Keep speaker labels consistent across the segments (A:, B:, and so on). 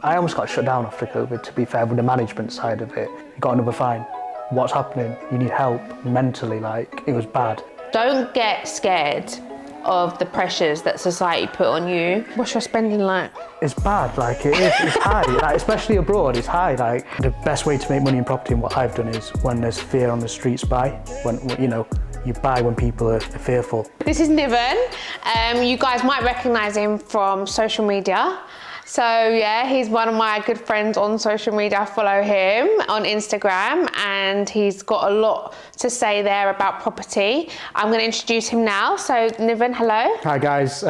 A: I almost got shut down after COVID, to be fair, with the management side of it. You got another fine. What's happening? You need help mentally, like, it was bad.
B: Don't get scared of the pressures that society put on you. What's your spending like?
A: It's bad, like it is, it's high, like, especially abroad, it's high. Like, the best way to make money in property and what I've done is when there's fear on the streets, buy. When, you know, you buy when people are fearful.
B: This is Niven. You guys might recognise him from social media. So yeah, he's one of my good friends on social media. I follow him on Instagram and he's got a lot to say there about property. I'm going to introduce him now. So Niven, hello.
A: Hi guys,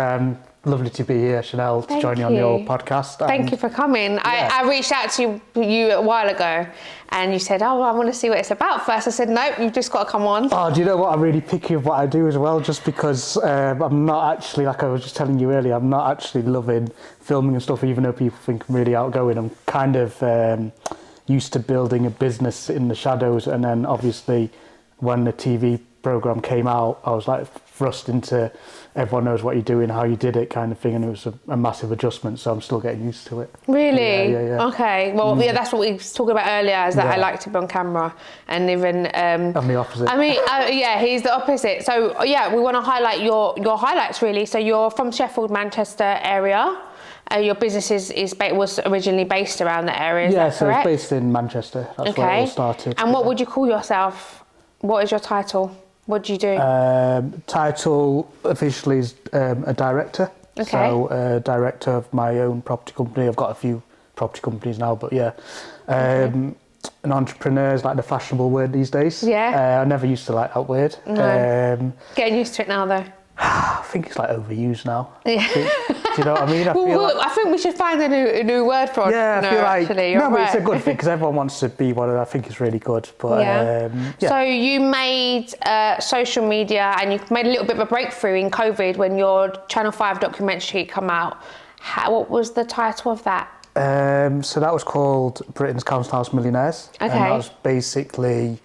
A: lovely to be here, Chanel, to join you on your podcast.
B: Thank you for coming. Yeah. I reached out to you a while ago and you said, oh, I want to see what it's about first. I said, nope, you've just got to come on.
A: Oh, do you know what? I'm really picky of what I do as well, just because I'm not actually, like I was just telling you earlier, I'm not actually loving filming and stuff, even though people think I'm really outgoing. I'm kind of used to building a business in the shadows, and then obviously when the TV program came out, I was like thrust into everyone knows what you're doing, how you did it kind of thing, and it was a massive adjustment, so I'm still getting used to it.
B: Really?
A: Yeah.
B: Okay, well, yeah, that's what we were talking about earlier, is that I like to be on camera, and even...
A: I'm the opposite.
B: I mean, yeah, he's the opposite. So, yeah, we want to highlight your highlights, really. So you're from Sheffield, Manchester area. Your business was originally based around the area, is that correct?
A: So it's based in Manchester. That's where it all started.
B: And what would you call yourself? What is your title? What do you do?
A: Title officially is a director.
B: Okay.
A: So director of my own property company. I've got a few property companies now, but yeah. An entrepreneur is like the fashionable word these days.
B: Yeah.
A: I never used to like that word.
B: No. Getting used to it now though.
A: I think it's like overused now.
B: Yeah.
A: Do you know what I mean?
B: I think we should find a new word for it.
A: Yeah, I feel like...
B: Actually,
A: no, but it's a good thing because everyone wants to be one, and I think it's really good. But yeah.
B: So you made social media, and you made a little bit of a breakthrough in COVID when your Channel 5 documentary came out. What was the title of that?
A: So that was called Britain's Council House Millionaires.
B: Okay.
A: And that was basically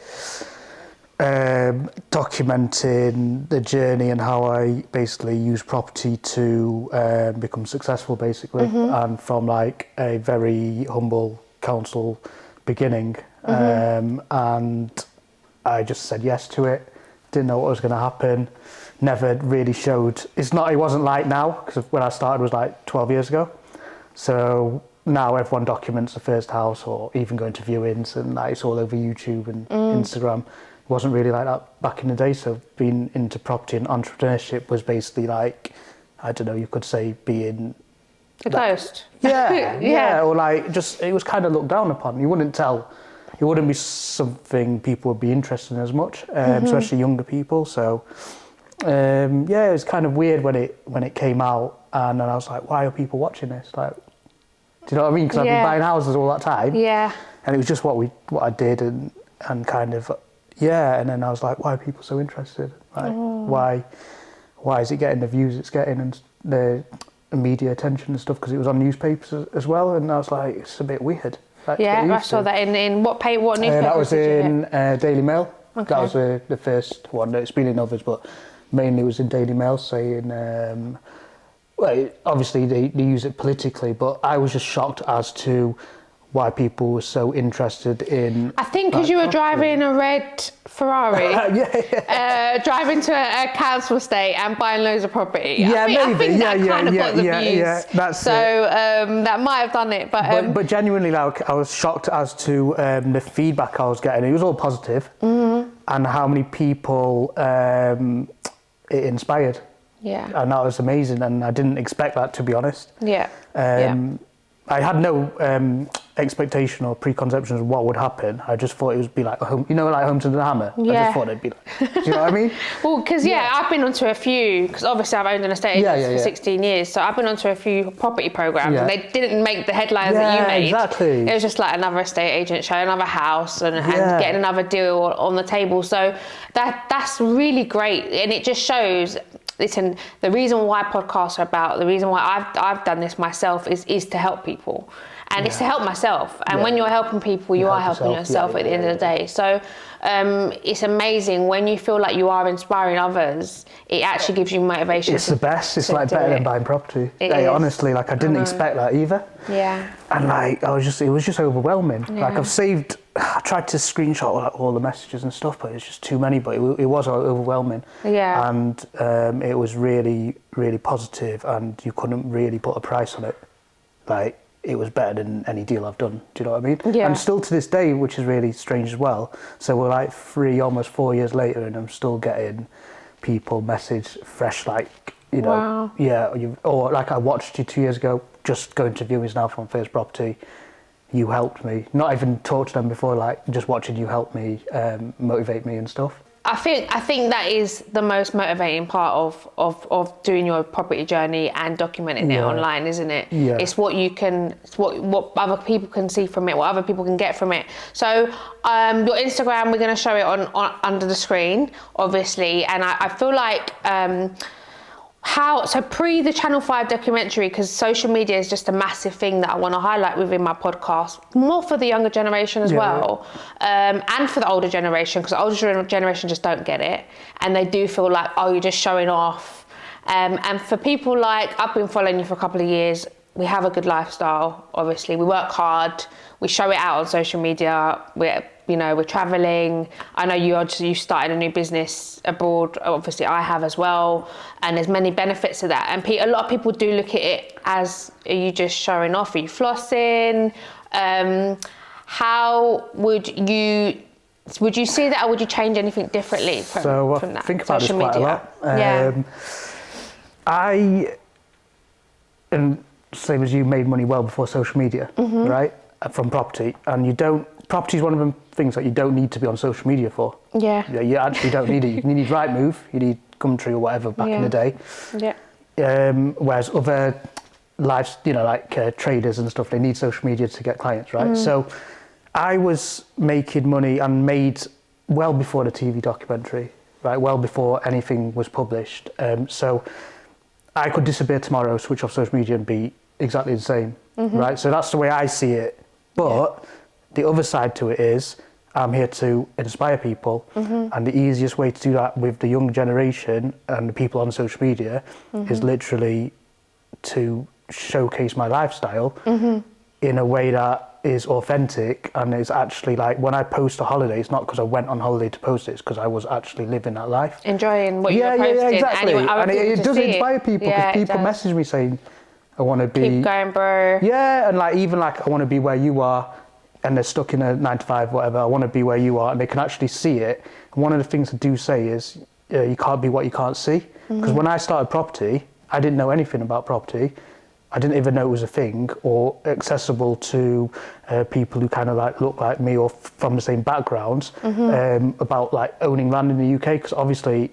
A: documenting the journey and how I basically use property to become successful, basically, and from like a very humble council beginning, and I just said yes to it. Didn't know what was going to happen. Never really showed. It wasn't like now, because when I started was like 12 years ago. So now everyone documents the first house, or even going to viewings, and like, it's all over YouTube and Instagram. It wasn't really like that back in the day. So being into property and entrepreneurship was basically like, I don't know, you could say being
B: a ghost.
A: Yeah, yeah, or like just, it was kind of looked down upon. You wouldn't be something people would be interested in as much, especially younger people. So yeah, it was kind of weird when it came out, and then I was like, why are people watching this? Like, do you know what I mean? Because I've been buying houses all that time. Yeah. And it was just what I did, and kind of. Yeah, and then I was like, why are people so interested? Like, why is it getting the views it's getting and the media attention and stuff? Because it was on newspapers as well, and I was like, it's a bit weird. Like,
B: yeah, I saw that in what newspaper?
A: That was in Daily Mail. Okay. That was the first one. It's been in others, but mainly it was in Daily Mail saying, well, obviously they use it politically, but I was just shocked as to why people were so interested in...
B: I think because you were driving a red Ferrari, driving to a council estate and buying loads of property.
A: Yeah,
B: I think that kind of got the views. Yeah, that's so that might have done it.
A: But genuinely, like, I was shocked as to the feedback I was getting. It was all positive, and how many people it inspired. Yeah. And that was amazing, and I didn't expect that, to be honest. Yeah. I had no expectation or preconceptions of what would happen. I just thought it would be like, like Homes Under the Hammer. Yeah. I just thought it'd be like, do you know what I mean?
B: Well, because I've been onto a few, because obviously I've owned an estate agent for 16 years, so I've been onto a few property programs, and they didn't make the headlines that you made. Exactly. It was just like another estate agent showing another house and getting another deal on the table. So that's really great, and it just shows. Listen, the reason why podcasts are about, the reason why I've done this myself is to help people. And it's to help myself. And when you're helping people, you are helping yourself at the end of the day. So it's amazing when you feel like you are inspiring others, it actually gives you motivation.
A: It's the best. It's like better than buying property. Honestly, like I didn't expect that either.
B: Yeah.
A: And like it was just overwhelming. Yeah. Like I tried to screenshot like all the messages and stuff, but it's just too many. But it was overwhelming.
B: Yeah.
A: And it was really, really positive, and you couldn't really put a price on it. Like it was better than any deal I've done. Do you know what I mean?
B: Yeah.
A: And still to this day, which is really strange as well. So we're like almost 4 years later, and I'm still getting people message fresh, like, you know, or like I watched you 2 years ago, just going to viewings now from First Property. You helped me. Not even talked to them before, like just watching you help me, motivate me and stuff.
B: I think that is the most motivating part of doing your property journey and documenting it online, isn't it?
A: Yeah.
B: It's what you can, it's what other people can see from it, what other people can get from it. So your Instagram, we're going to show it on under the screen, obviously, and I feel like pre the Channel 5 documentary, because social media is just a massive thing that I want to highlight within my podcast, more for the younger generation as well, and for the older generation, because the older generation just don't get it, and they do feel like, oh, you're just showing off. And for people like, I've been following you for a couple of years, we have a good lifestyle, obviously, we work hard, we show it out on social media, we're traveling. I know you started a new business abroad. Obviously, I have as well, and there's many benefits to that. And a lot of people do look at it as, are you just showing off? Are you flossing? How would you see that, or would you change anything differently from that?
A: Think about
B: social
A: this quite
B: media?
A: A lot. And same as you, made money well before social media, right? From property, and property is one of them things that you don't need to be on social media for. Yeah, you actually don't need it. You need Rightmove, you need Gumtree or whatever back in the day. Yeah. Whereas other lives, like traders and stuff, they need social media to get clients, right? So I was making money and made well before the TV documentary, right? Well before anything was published. So I could disappear tomorrow, switch off social media and be exactly the same, right? So that's the way I see it. But the other side to it is, I'm here to inspire people, and the easiest way to do that with the young generation and the people on social media is literally to showcase my lifestyle in a way that is authentic, and is actually like, when I post a holiday, it's not because I went on holiday to post it, it's because I was actually living that life.
B: Enjoying what you're posting.
A: Yeah, exactly.
B: And
A: it does inspire people, because people message me saying, I want to be...
B: Keep going, bro.
A: Yeah, and like even like I want to be where you are, and they're stuck in a 9 to 5, whatever. I want to be where you are, and they can actually see it. And one of the things I do say is, you can't be what you can't see. Because when I started property, I didn't know anything about property. I didn't even know it was a thing or accessible to people who kind of like look like me or from the same backgrounds, about like owning land in the UK. Because obviously,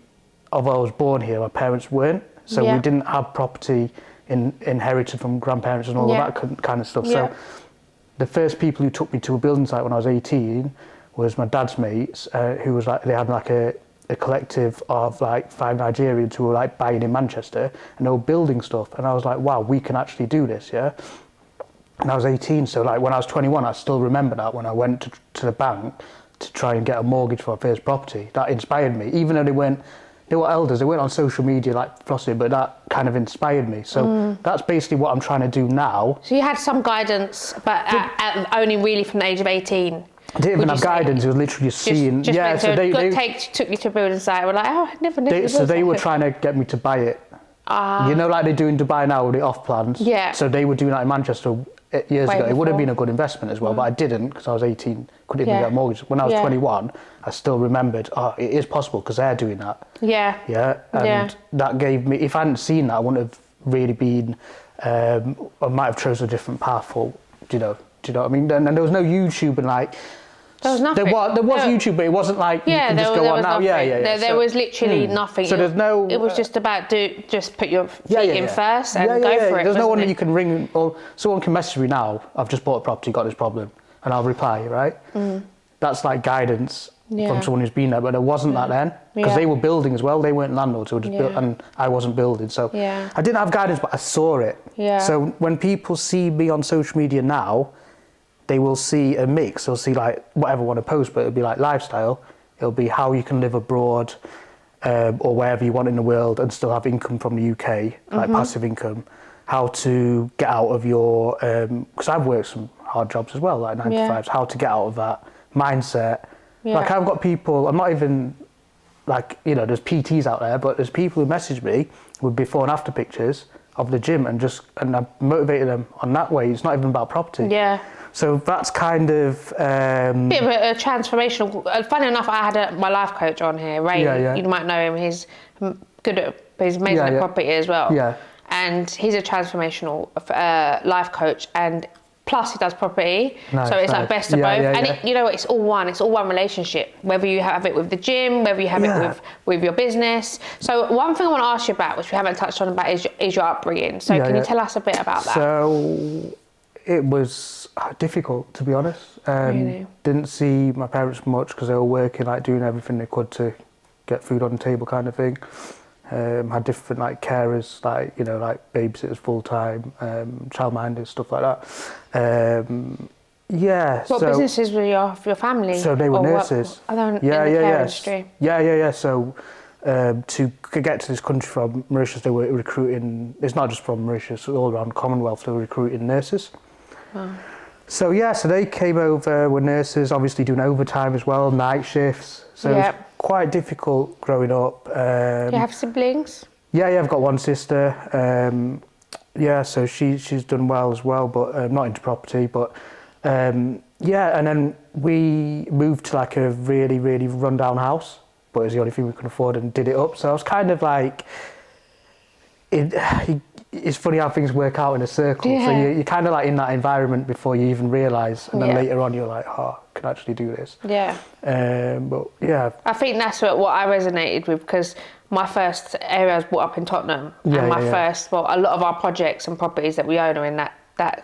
A: although I was born here, my parents weren't, so we didn't have property inherited from grandparents and all of that kind of stuff. So the first people who took me to a building site when I was 18 was my dad's mates, who was like, they had like a collective of like 5 Nigerians who were like buying in Manchester, and they were building stuff, and I was like, wow, we can actually do this, yeah. And I was 18, so like when I was 21, I still remember that when I went to the bank to try and get a mortgage for my first property. That inspired me, even though they were elders, they weren't on social media like flossing, but that kind of inspired me. So that's basically what I'm trying to do now. So
B: you had some guidance, but only really from the age of 18.
A: I didn't even have guidance, it was literally just seeing.
B: So they took you to a building site, we're like, oh, I never knew.
A: So they were trying to get me to buy it. You know, like they do in Dubai now with the off plans.
B: Yeah.
A: So they were doing that in Manchester years ago. It would have been a good investment as well, but I didn't, because I was 18, couldn't even get a mortgage. When I was 21, I still remembered, it is possible because they're doing that. Yeah. Yeah. And that gave me, if I hadn't seen that, I wouldn't have really been, I might have chosen a different path, or, do you know what I mean? And there was no YouTube and like,
B: there was nothing.
A: There was YouTube, but it wasn't like you can just go on now.
B: Nothing. There was literally nothing.
A: So there's no.
B: It was just about just put your feet in first and go for it.
A: There's no one that you can ring, or someone can message me now. I've just bought a property, got this problem, and I'll reply. Right. That's like guidance. from someone who's been there, but there wasn't that then, because they were building as well. They weren't landlords, they were just built, and I wasn't building. So I didn't have guidance, but I saw it. So when people see me on social media now, they will see a mix. They'll see like whatever I want to post, but it'll be like lifestyle. It'll be how you can live abroad or wherever you want in the world and still have income from the UK, like passive income. How to get out of your, because I've worked some hard jobs as well, like 9 to 5s, how to get out of that mindset. Like I've got people, I'm not even like, you know, there's PTs out there, but there's people who message me with before and after pictures of the gym and I've motivated them on that way. It's not even about property. So that's kind of...
B: bit of a transformational... Funny enough, I had my life coach on here, Ray. You might know him. He's good at... He's amazing at property as well. And he's a transformational life coach, and plus he does property. So it's like best of both. And you know, it's all one relationship. Whether you have it with the gym, whether you have it with your business. So one thing I want to ask you about, which we haven't touched on about, is your upbringing. So can you tell us a bit about that?
A: So it was difficult, to be honest.
B: Really?
A: Didn't see my parents much because they were working, like doing everything they could to get food on the table, kind of thing. Had different like carers, like, you know, like babysitters full time, childminders, stuff like that.
B: What businesses were your family?
A: So they were nurses.
B: In the care industry?
A: So to get to this country from Mauritius, they were recruiting. It's not just from Mauritius; all around Commonwealth, they were recruiting nurses. Wow. So so they came over, were nurses, obviously doing overtime as well, night shifts. So it was quite difficult growing up.
B: Do you have siblings?
A: Yeah, I've got one sister. So she's done well as well, but not into property. But and then we moved to like a really, really rundown house, but it was the only thing we could afford, and did it up. So I was kind of like, it's funny how things work out in a circle. So you're kind of like in that environment before you even realise, and then later on you're like, oh, I can actually do this. I
B: think that's what I resonated with, because my first area was brought up in Tottenham, and my first, a lot of our projects and properties that we own are in that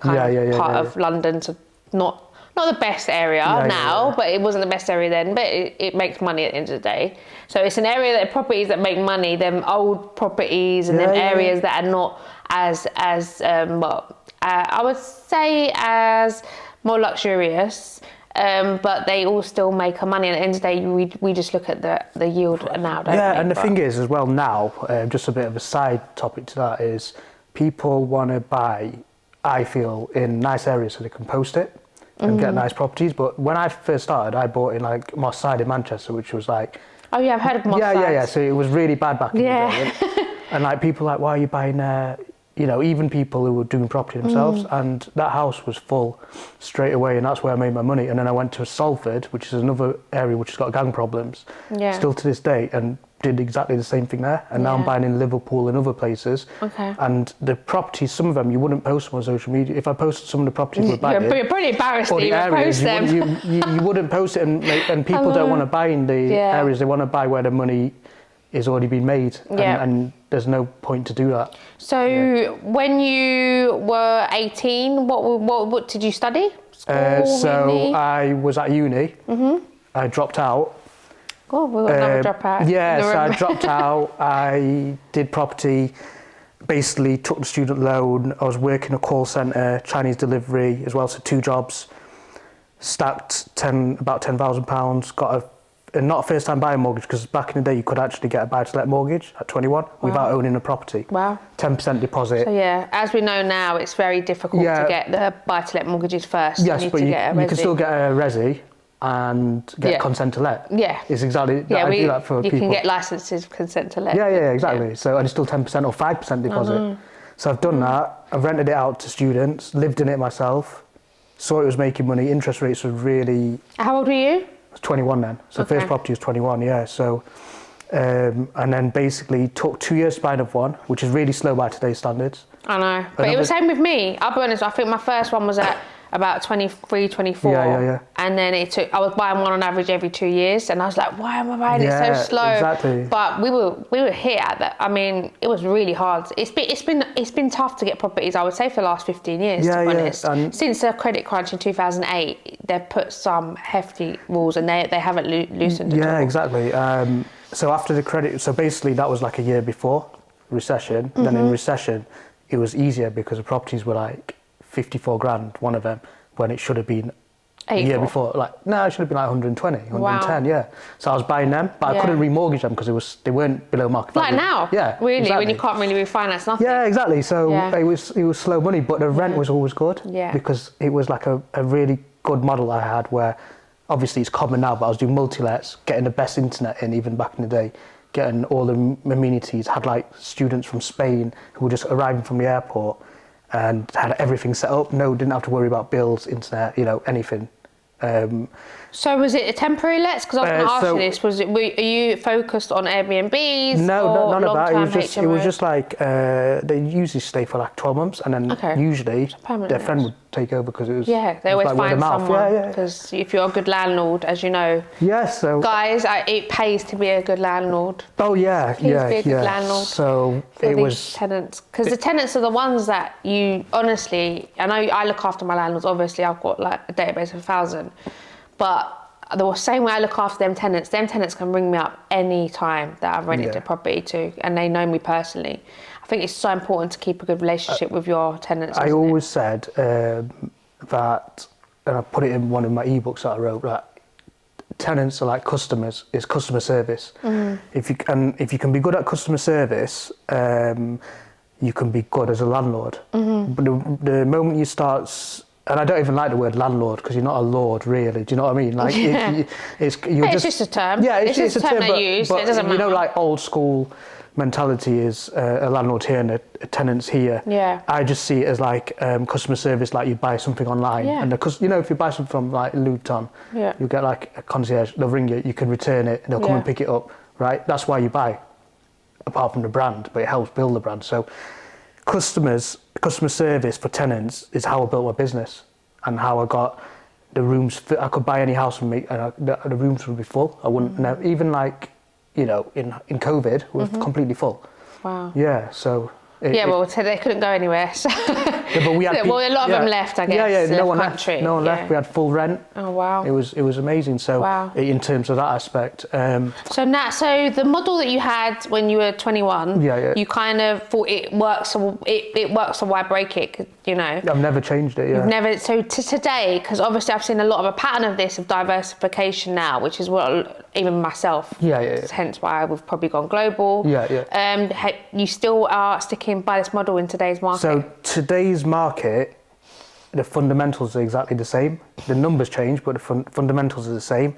B: kind of part of London. So not the best area now, but it wasn't the best area then, but it makes money at the end of the day. So it's an area that properties that make money, them old properties and them areas that are not as I would say as more luxurious, but they all still make a money. And at the end of the day, we just look at the yield now, don't we?
A: And the thing is as well now, just a bit of a side topic to that is people want to buy, I feel, in nice areas so they can post it and get nice properties. But when I first started, I bought in like Moss Side in Manchester, which was like...
B: Oh yeah, I've heard of Moss Side.
A: So it was really bad back in the day. And like people like, why are you buying there? You know, even people who were doing property themselves, and that house was full straight away, and that's where I made my money. And then I went to Salford, which is another area which has got gang problems, still to this day, and did exactly the same thing there. And now I'm buying in Liverpool and other places. And the properties, some of them you wouldn't post them on social media. If I posted some of the properties we're buying,
B: you're pretty embarrassed that you would post them.
A: You wouldn't post it, and people don't want to buy in the areas. They want to buy where the money is already been made, and there's no point to do that.
B: So when you were 18, what did you study?
A: School, I was at uni. I dropped out.
B: Oh, we've got another dropout.
A: So I dropped out. I did property, basically took the student loan. I was working a call centre, Chinese delivery as well, so 2 jobs. Stacked about £10,000, got not a first-time buyer mortgage, because back in the day you could actually get a buy-to-let mortgage at 21 without owning a property. 10% deposit.
B: So as we know now, it's very difficult to get the buy-to-let mortgages first.
A: Yes, but you can still get a resi and get consent to let. It's exactly that. I do that for people.
B: You can get licenses for consent to let.
A: Exactly. So and it's still 10% or 5% deposit. So I've done that. I've rented it out to students, lived in it myself, saw it was making money. Interest rates were really...
B: How old were you?
A: I was 21 then. So first property was 21, So, and then basically took 2 years to buy another one, which is really slow by today's standards.
B: I know. But it was the same with me. I'll be honest, I think my first one was at about 23, 24. And then I was buying one on average every 2 years, and I was like, why am I buying it so slow?
A: Exactly.
B: But we were hit at that. I mean, it was really hard. It's been tough to get properties, I would say, for the last 15 years, to be honest. And since the credit crunch in 2008, they've put some hefty rules, and they haven't loosened at all.
A: Yeah, exactly. So after the credit, so basically that was like a year before recession. Then in recession, it was easier because the properties were like 54 grand, one of them, when it should have been a year before. It should have been like 120, 110, yeah. So I was buying them, but I couldn't remortgage them because they weren't below market value.
B: Like now?
A: Yeah.
B: Really?
A: Exactly.
B: When you can't really refinance nothing?
A: Yeah, exactly. So it was slow money, but the rent was always good because it was like a really good model I had where obviously it's common now, but I was doing multi-lets, getting the best internet in even back in the day, getting all the amenities, had like students from Spain who were just arriving from the airport and had everything set up. Didn't have to worry about bills, internet, anything.
B: So was it a temporary lets? Because I was going to ask you this. Are you focused on Airbnbs?
A: No, none of that. It was just like they usually stay for like 12 months, and then usually their friend would take over because it was
B: they always find someone.
A: Because
B: if you're a good landlord, as you know,
A: so
B: guys, it pays to be a good landlord.
A: Oh yeah,
B: Please be a good landlord.
A: So it was
B: tenants, because the tenants are the ones that you honestly. I know I look after my landlords. Obviously, I've got like a database of 1,000. But the same way I look after them tenants can ring me up any time that I've rented a property to, and they know me personally. I think it's so important to keep a good relationship with your tenants.
A: I always said that, and I put it in one of my ebooks that I wrote, that tenants are like customers. It's customer service. If you can be good at customer service, you can be good as a landlord. But the moment you start. And I don't even like the word landlord because you're not a lord, really. Do you know what I mean? Like, it's
B: just a term.
A: Yeah, it's just a term
B: they use.
A: But
B: it doesn't matter.
A: Like old school mentality is a landlord here and a tenant's here.
B: Yeah.
A: I just see it as like customer service, like you buy something online.
B: Yeah.
A: And if you buy something from like Luton, you get like a concierge. They'll ring you. You can return it, and they'll come and pick it up. Right. That's why you buy, apart from the brand, but it helps build the brand. So. Customer service for tenants is how I built my business and how I got the rooms. I could buy any house from me, and the rooms would be full. I wouldn't even in COVID, we're completely full.
B: Wow.
A: Yeah. So.
B: They couldn't go anywhere. So.
A: But we had
B: a lot of them left, I guess.
A: No one left. No one left. We had full rent.
B: Oh wow.
A: It was amazing. So in terms of that aspect.
B: So the model that you had when you were 21, you kind of thought it works. So why break it?
A: I've never changed it. Yeah.
B: You've never. So to today, because obviously I've seen a lot of a pattern of this, of diversification now, which is what even myself. Hence why we've probably gone global. You still are sticking by this model in today's market.
A: So today's market, the fundamentals are exactly the same. The numbers change, but the fundamentals are the same.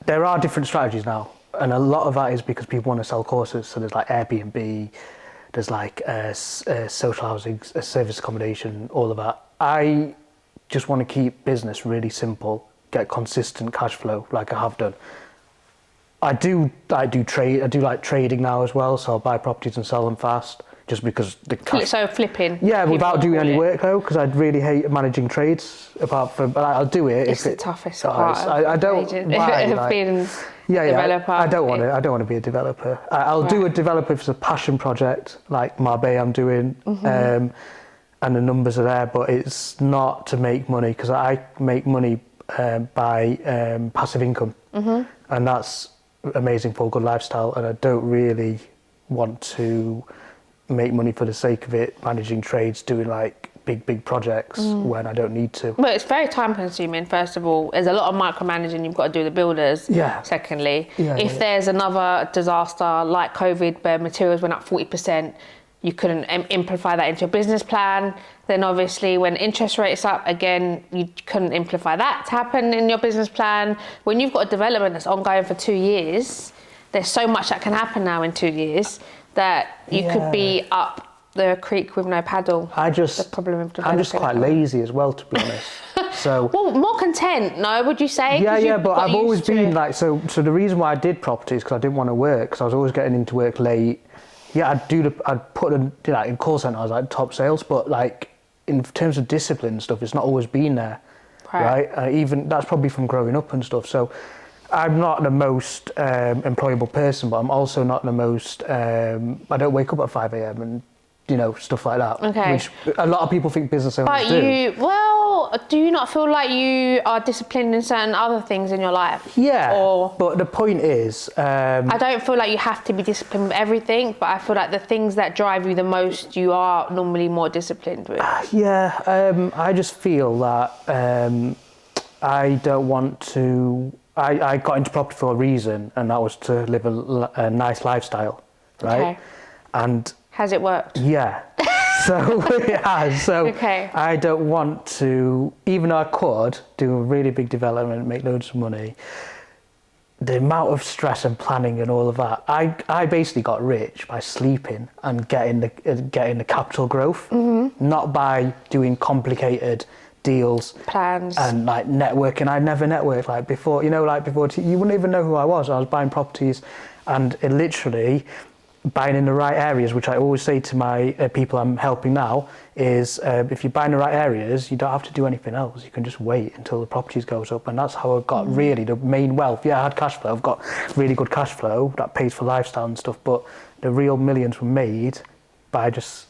A: There are different strategies now, and a lot of that is because people want to sell courses. So there's like Airbnb, there's like social housing, service accommodation, all of that. I just want to keep business really simple, get consistent cash flow like I have done. I do trade. I do like trading now as well. So I'll buy properties and sell them fast, just because the cash.
B: So flipping.
A: Yeah, without doing any work though, because I'd really hate managing trades. Apart from, but I'll do it.
B: It's the toughest part.
A: I don't.
B: Being developer.
A: I don't want to. I don't want to be a developer. I'll do a developer if it's a passion project, like Marbella I'm doing, and the numbers are there. But it's not to make money, because I make money by passive income, and that's amazing for a good lifestyle. And I don't really want to make money for the sake of it, managing trades, doing like big projects when I don't need to.
B: Well, it's very time consuming. First of all, there's a lot of micromanaging you've got to do the builders. Secondly, if there's another disaster like COVID where materials went up 40%, you couldn't amplify that into your business plan. Then obviously when interest rates up again, you couldn't amplify that to happen in your business plan. When you've got a development that's ongoing for 2 years, there's so much that can happen now in 2 years that you could be up the creek with no paddle.
A: I'm just quite lazy as well, to be honest. So
B: well, more content, no? Would you say?
A: But I've always been like so. The reason why I did property is because I didn't want to work, because I was always getting into work late. I'd put in call centre. I was like top sales, but like in terms of discipline and stuff, it's not always been there, right? Even that's probably from growing up and stuff. So I'm not the most employable person, but I'm also not the most. I don't wake up at 5 a.m. and stuff like that.
B: Okay.
A: Which a lot of people think business owners do.
B: Do you not feel like you are disciplined in certain other things in your life?
A: Yeah. But the point is,
B: I don't feel like you have to be disciplined with everything, but I feel like the things that drive you the most, you are normally more disciplined with.
A: Yeah. I just feel that I don't want to. I got into property for a reason, and that was to live a nice lifestyle, right?
B: Okay.
A: And
B: has it worked?
A: Yeah. So it has. So
B: okay.
A: I don't want to, even though I could do a really big development, make loads of money, the amount of stress and planning and all of that. I basically got rich by sleeping and getting the capital growth, not by doing complicated deals,
B: plans,
A: and like networking. I never networked like before. You wouldn't even know who I was. I was buying properties, and it literally. Buying in the right areas, which I always say to my people I'm helping now, is if you buy in the right areas, you don't have to do anything else. You can just wait until the properties goes up, and that's how I got really the main wealth. Yeah, I had cash flow. I've got really good cash flow that pays for lifestyle and stuff, but the real millions were made by just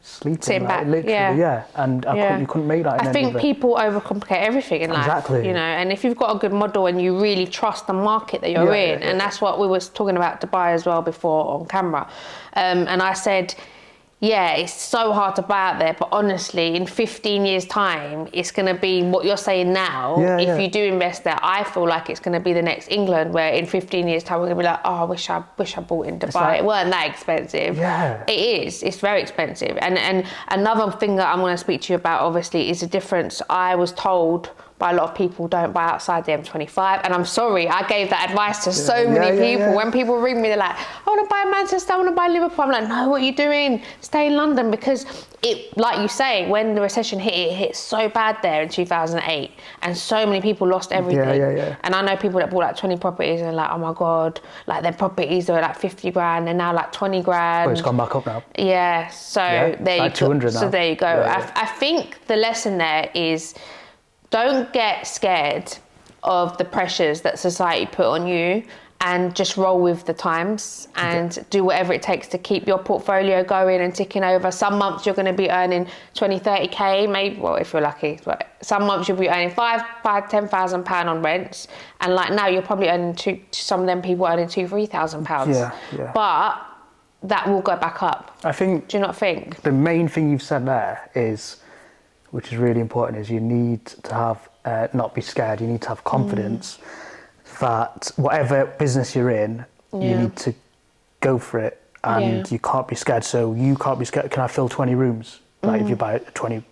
B: sleeping
A: back, literally, and you couldn't make that.
B: I think people overcomplicate everything in life,
A: exactly.
B: And if you've got a good model and you really trust the market that you're in, and that's what we was talking about Dubai as well before on camera, and I said, it's so hard to buy out there, but honestly, in 15 years' time, it's going to be what you're saying now. If you do invest there, I feel like it's going to be the next England, where in 15 years' time, we're going to be like, I wish I bought in Dubai. It weren't that expensive.
A: Yeah.
B: It is. It's very expensive. And another thing that I'm going to speak to you about, obviously, is the difference. I was told by a lot of people, don't buy outside the M25. And I'm sorry, I gave that advice to so many people. Yeah. When people ring me, they're like, I want to buy Manchester, I want to buy Liverpool. I'm like, no, what are you doing? Stay in London, because it, like you say, when the recession hit, it hit so bad there in 2008. And so many people lost everything.
A: Yeah.
B: And I know people that bought like 20 properties and like, oh my God, like their properties are like 50 grand and now like 20 grand.
A: Well, it's gone back up now.
B: Yeah, so there you
A: like 200 now.
B: So there you go. I think the lesson there is, don't get scared of the pressures that society put on you, and just roll with the times and do whatever it takes to keep your portfolio going and ticking over. Some months you're going to be earning 20, 30k, maybe, well, if you're lucky, but some months you'll be earning £10,000 on rents. And like now you're probably earning some of them people earning £2,000-3,000.
A: Yeah.
B: But that will go back up.
A: I think.
B: Do you not think?
A: The main thing you've said there is, which is really important, is you need to have, not be scared, you need to have confidence that whatever business you're in, you need to go for it, and you can't be scared. So you can't be scared, can I fill 20 rooms? Like if you buy a 20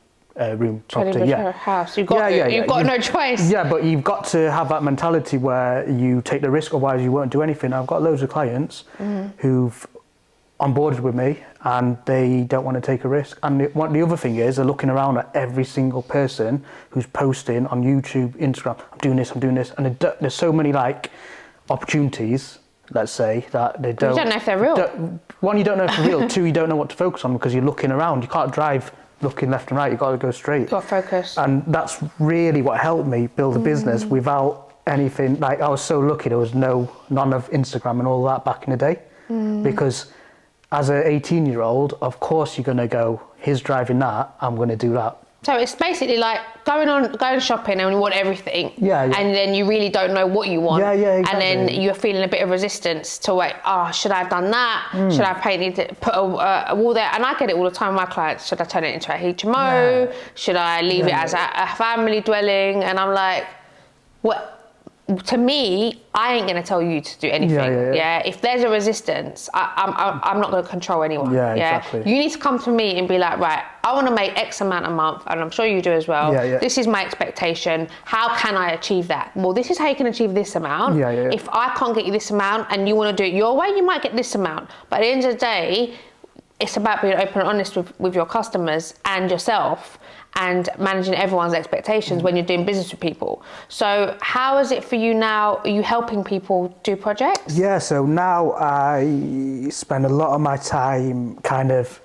A: room property,
B: house. You've got no choice.
A: Yeah, but you've got to have that mentality where you take the risk, otherwise you won't do anything. I've got loads of clients who've onboarded with me and they don't want to take a risk. And the other thing is, they're looking around at every single person who's posting on YouTube, Instagram, I'm doing this, and there's so many like opportunities, let's say, that they don't.
B: You don't know if they're real.
A: One, you don't know if they're real. Two, you don't know what to focus on because you're looking around. You can't drive looking left and right. You've got to go straight.
B: You've got to focus.
A: And that's really what helped me build a business without anything. Like, I was so lucky there was none of Instagram and all that back in the day, because as an 18-year-old, of course you're going to go, he's driving that, I'm going to do that.
B: So it's basically like going shopping and you want everything.
A: Yeah.
B: And then you really don't know what you want.
A: Yeah, exactly.
B: And then you're feeling a bit of resistance to like, should I have done that? Should I put a wall there? And I get it all the time with my clients. Should I turn it into a HMO? Should I leave it as a family dwelling? And I'm like, what? To me, I ain't going to tell you to do anything. Yeah. If there's a resistance, I'm not going to control anyone.
A: Yeah, exactly.
B: You need to come to me and be like, right, I want to make X amount a month, and I'm sure you do as well. This is my expectation. How can I achieve that? Well, this is how you can achieve this amount. If I can't get you this amount and you want to do it your way, you might get this amount. But at the end of the day, it's about being open and honest with your customers and yourself, and managing everyone's expectations when you're doing business with people. So how is it for you now? Are you helping people do projects?
A: Yeah, so now I spend a lot of my time kind of,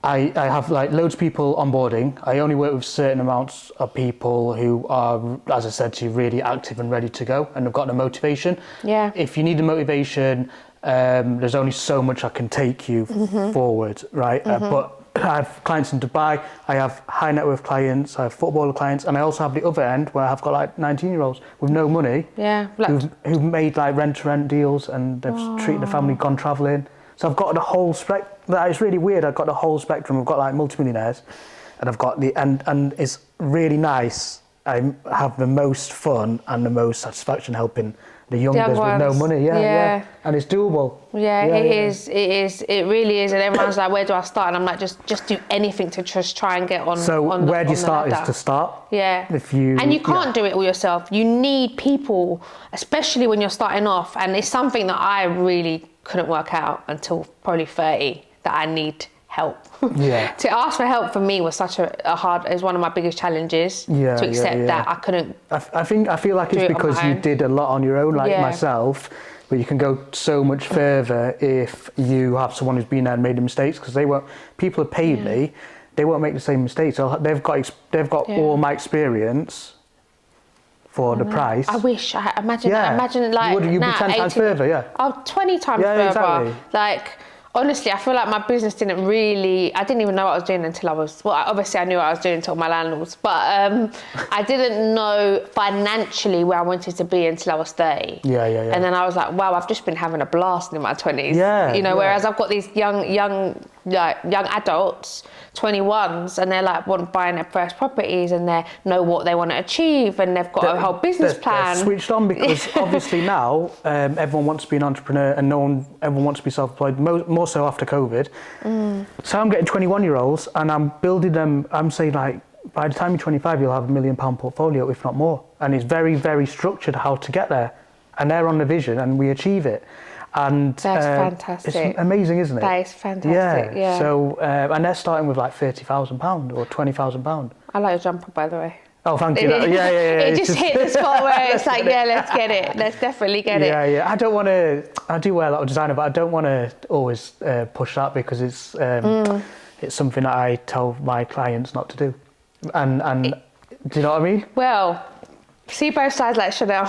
A: I have like loads of people onboarding. I only work with certain amounts of people who are, as I said to you, really active and ready to go and have got the motivation.
B: Yeah.
A: If you need the motivation, there's only so much I can take you forward, right? But I have clients in Dubai, I have high net worth clients, I have footballer clients, and I also have the other end where I've got like 19-year-olds with no money, who've made like rent-to-rent deals and they've treated the family, gone travelling. So I've got the whole spectrum. It's really weird. I've got the whole spectrum. I've got like multimillionaires, and I've got and it's really nice. I have the most fun and the most satisfaction helping the youngers with no money. Yeah, and it's doable.
B: Yeah, it is. It is. It really is. And everyone's like, "Where do I start?" And I'm like, "Just do anything to just try and get on."
A: So where do you start is to start.
B: Yeah. And you can't do it all yourself. You need people, especially when you're starting off. And it's something that I really couldn't work out until probably 30, that I need help.
A: Yeah.
B: To ask for help for me was such a hard, is one of my biggest challenges.
A: Yeah,
B: to accept that I couldn't.
A: I feel like it's because you did a lot on your own, like myself, but you can go so much further if you have someone who's been there and made the mistakes, because people have paid me, they won't make the same mistakes. So they've got all my experience for the price.
B: I wish. Imagine like
A: you'd be 10 times further,
B: Oh, 20 times further.
A: Exactly.
B: Like, honestly, I feel like my business I didn't even know what I was doing until obviously I knew what I was doing until my landlords, but I didn't know financially where I wanted to be until I was 30.
A: Yeah.
B: And then I was like, wow, I've just been having a blast in my 20s. Whereas I've got these young adults, 21s, and they're like buying their first properties, and they know what they want to achieve, and they've got a whole business plan.
A: They're switched on, because obviously now everyone wants to be an entrepreneur, and everyone wants to be self-employed, more so after COVID. So I'm getting 21-year-olds and I'm building them. I'm saying, like, by the time you're 25, you'll have £1 million portfolio, if not more. And it's very, very structured how to get there. And they're on the vision, and we achieve it. And
B: that's fantastic.
A: It's amazing, isn't it?
B: That is fantastic. Yeah.
A: So and they're starting with like £30,000 or £20,000.
B: I like your jumper, by the way.
A: Oh, thank you.
B: It just hit the spot where it's like, let's get it. Let's definitely get it.
A: Yeah. I don't want to. I do wear a lot of designer, but I don't want to always push that, because it's something that I tell my clients not to do. And do you know what I mean?
B: Well, see both sides like Chanel.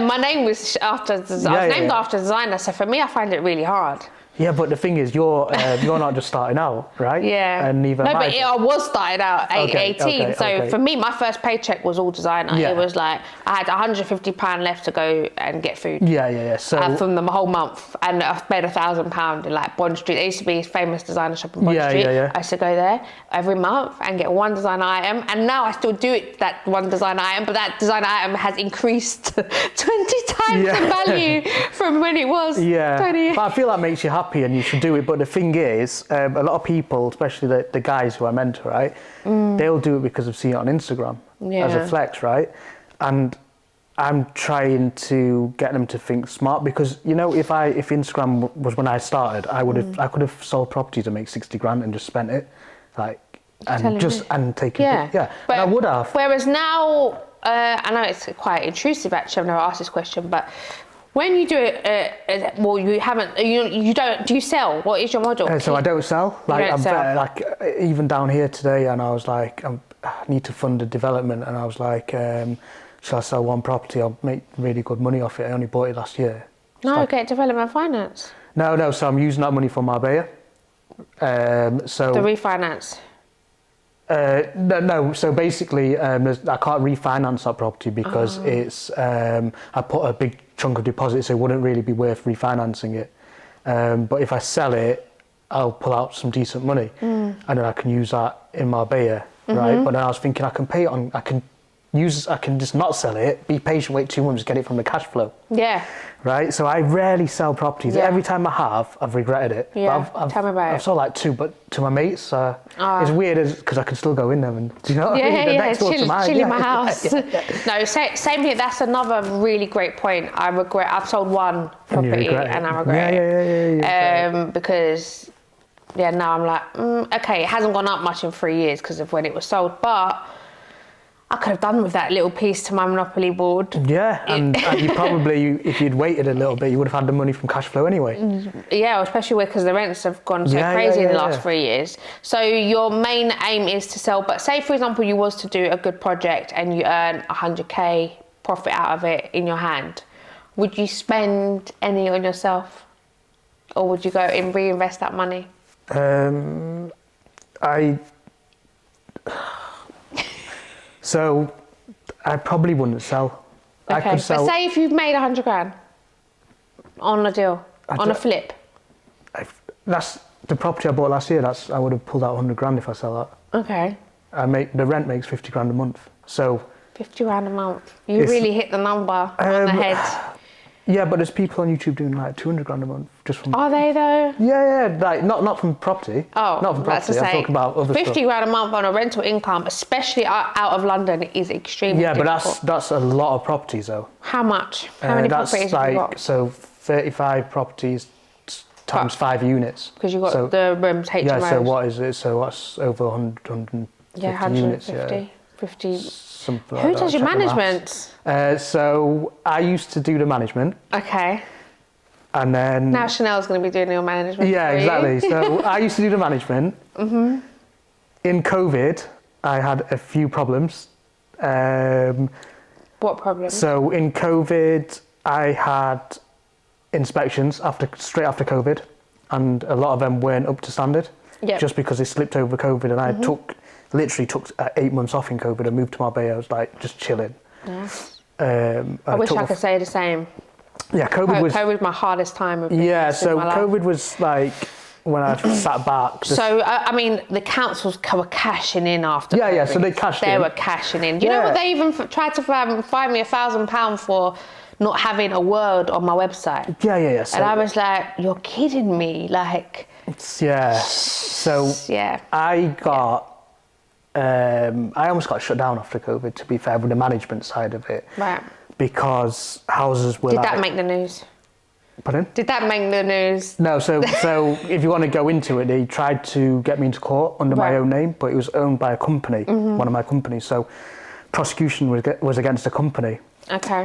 B: My name was after. I was named after a designer, so for me, I find it really hard.
A: Yeah, but the thing is, you're not just starting out, right?
B: Yeah.
A: And neither
B: but I was starting out at 18. So for me, my first paycheck was all designer.
A: Yeah.
B: It was like I had £150 left to go and get food.
A: Yeah. So
B: from the whole month, and I paid £1,000 in like Bond Street. There used to be a famous designer shop in Bond Street.
A: Yeah.
B: I used to go there every month and get one designer item, and now I still do it, that one designer item, but that designer item has increased 20 times in value from when it was 20 years.
A: But I feel that makes you happy, and you should do it. But the thing is, a lot of people, especially the guys who I mentor, right, they'll do it because of seeing it on Instagram as a flex, right? And I'm trying to get them to think smart, because if Instagram was when I started, I could have sold properties and make 60 grand and just spent it, and taken but and I would have.
B: Whereas now, I know it's quite intrusive actually, I've never asked this question, but when you do it, do you sell? What is your model?
A: So I don't sell. Like even down here today, and I was like, I need to fund a development, and I was like, shall I sell one property? I'll make really good money off it. I only bought it last year.
B: Get development finance.
A: No. So I'm using that money for Marbella. So
B: the refinance.
A: No. So basically, I can't refinance that property because it's. I put a big chunk of deposit, so it wouldn't really be worth refinancing it. But if I sell it, I'll pull out some decent money, and then I can use that in Marbella, right? But then I was thinking, I can pay it on. I can just not sell it, be patient, wait 2 months, get it from the cash flow. Yeah. Right? So I rarely sell properties. Yeah. Every time I have, I've regretted it.
B: Yeah. Tell me about it.
A: I've sold like 2, but to my mates, it's weird because I can still go in them, and do you know what I mean?
B: Next door to mine. Chill in my house. No, same here. That's another really great point. I've sold one property and I regret it. Because now I'm like, okay, it hasn't gone up much in 3 years because of when it was sold, but I could have done with that little piece to my Monopoly board.
A: Yeah, and you probably, if you'd waited a little bit, you would have had the money from cash flow anyway.
B: Yeah, especially because the rents have gone so crazy in the last 3 years. So your main aim is to sell, but say for example you was to do a good project and you earn 100k profit out of it in your hand, would you spend any on yourself? Or would you go and reinvest that money?
A: So I probably wouldn't sell.
B: Okay,
A: I could sell,
B: but say if you've made 100 grand on a deal, on a flip.
A: That's the property I bought last year. I would have pulled out 100 grand if I sell that.
B: Okay.
A: The rent makes 50 grand a month. So
B: 50 grand a month. You really hit the number on the head.
A: Yeah, but there's people on YouTube doing like 200 grand a month just from.
B: Are they though?
A: Yeah, like not from property.
B: Oh,
A: not from property. I'm talking about other
B: 50
A: stuff.
B: grand a month on a rental income, especially out of London, is extremely difficult.
A: But that's a lot of properties though.
B: How much? How many properties have you got?
A: So 35 properties times 5 units.
B: Because you've got the rooms, HMOs.
A: Yeah, so what is it? So what's over 150 units?
B: 50.
A: Something like
B: Who
A: that.
B: does your management?
A: So I used to do the management.
B: Okay.
A: And then...
B: Now Chanel's going to be doing your management.
A: Yeah, exactly. So I used to do the management. Mm-hmm. In COVID, I had a few problems.
B: What problems?
A: So in COVID, I had inspections straight after COVID, and a lot of them weren't up to standard. Yep. Just because they slipped over COVID, and I literally took 8 months off in COVID and moved to Marbella. I was like just chilling.
B: Yes. I wish I could say the same.
A: Yeah, COVID
B: was my hardest time.
A: So COVID was like when I sat back.
B: So I mean, the councils were cashing in after. COVID.
A: Yeah. So they cashed in.
B: They were cashing in. You know what? They even tried to fine me £1,000 for not having a word on my website.
A: Yeah. So,
B: and I was like, "You're kidding me!" Like.
A: Yeah. So I got. I almost got shut down after COVID, to be fair, with the management side of it.
B: Right.
A: Because houses were
B: Did that make the news?
A: Pardon?
B: Did that make the news?
A: No, so if you want to go into it, they tried to get me into court under my own name, but it was owned by a company, one of my companies. So prosecution was against the company.
B: Okay.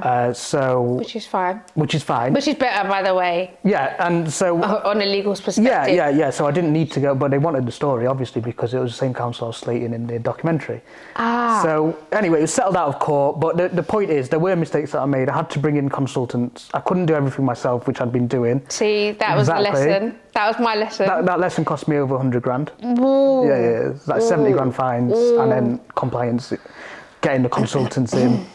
B: Which is fine. Which is better, by the way.
A: Yeah, and so...
B: on a legal perspective.
A: Yeah. So I didn't need to go, but they wanted the story, obviously, because it was the same council I was slating in the documentary. So anyway, it was settled out of court, but the point is, there were mistakes that I made. I had to bring in consultants. I couldn't do everything myself, which I'd been doing.
B: See, that was the lesson. That was my lesson.
A: That lesson cost me over 100 grand.
B: Ooh.
A: Yeah. Like 70 grand fines, and then compliance, getting the consultants in.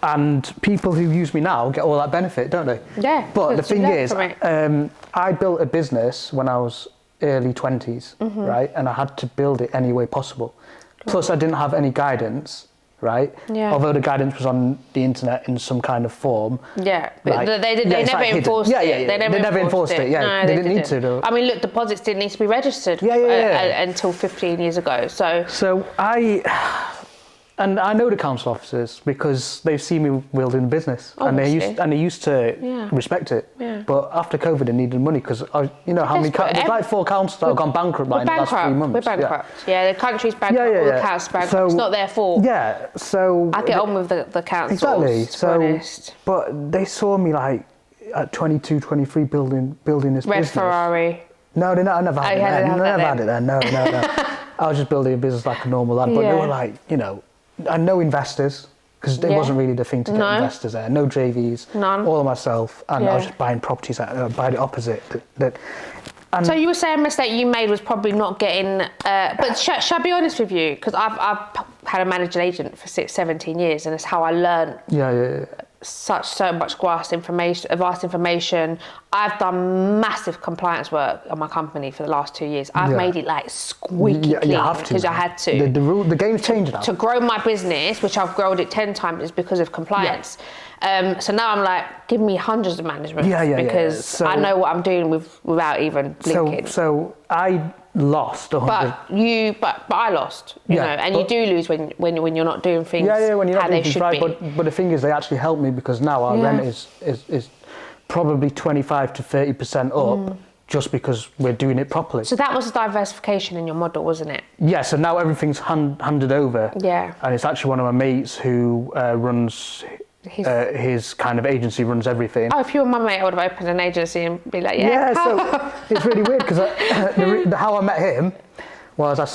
A: And people who use me now get all that benefit, don't they?
B: Yeah.
A: But the thing is, I built a business when I was early 20s, right? And I had to build it any way possible. Plus, I didn't have any guidance, right? Yeah. Although the guidance was on the internet in some kind of form.
B: Yeah, but they never enforced it.
A: They never enforced it. Yeah,
B: no,
A: they didn't need to. Though.
B: I mean, look, deposits didn't need to be registered until 15 years ago. So And I know the council officers because they've seen me building a business, and they used to respect it. Yeah. But after COVID, they needed money because you know how many there's like 4 councils that have gone bankrupt in the last 3 months. We're bankrupt. Yeah, the country's bankrupt. All the councils bankrupt. So, it's not their fault.
A: Yeah. So
B: I get on with the councils.
A: Exactly.
B: To be honest.
A: But they saw me like at 22, 23 building this
B: Red
A: business.
B: Ferrari.
A: No, I never had it there. No. I was just building a business like a normal lad, but they were like, you know. And no investors, because it wasn't really the thing to get investors there. No JVs,
B: none.
A: All of myself, and I was just buying properties by the opposite.
B: So you were saying a mistake you made was probably not getting. But shall I be honest with you? Because I've had a managing agent for 17 years, and it's how I learned. Yeah. So much vast information. I've done massive compliance work on my company for the last 2 years. I've made it like squeaky clean because I had to.
A: The game's changed now.
B: To grow my business, which I've grown it 10 times, is because of compliance. So now I'm like, give me hundreds of management because so, I know what I'm doing without even blinking.
A: So I lost 100.
B: But I lost, you know, and you do lose when you're not doing things
A: when you're not
B: how
A: doing
B: they
A: things
B: should
A: right.
B: be.
A: But the thing is, they actually helped me because now our rent is probably 25 to 30% up just because we're doing it properly.
B: So that was a diversification in your model, wasn't it?
A: Yeah, so now everything's handed over.
B: Yeah.
A: And it's actually one of my mates who runs his kind of agency, runs everything.
B: Oh, if you were my mate, I would have opened an agency and be like,
A: yeah. So it's really weird because how I met him was I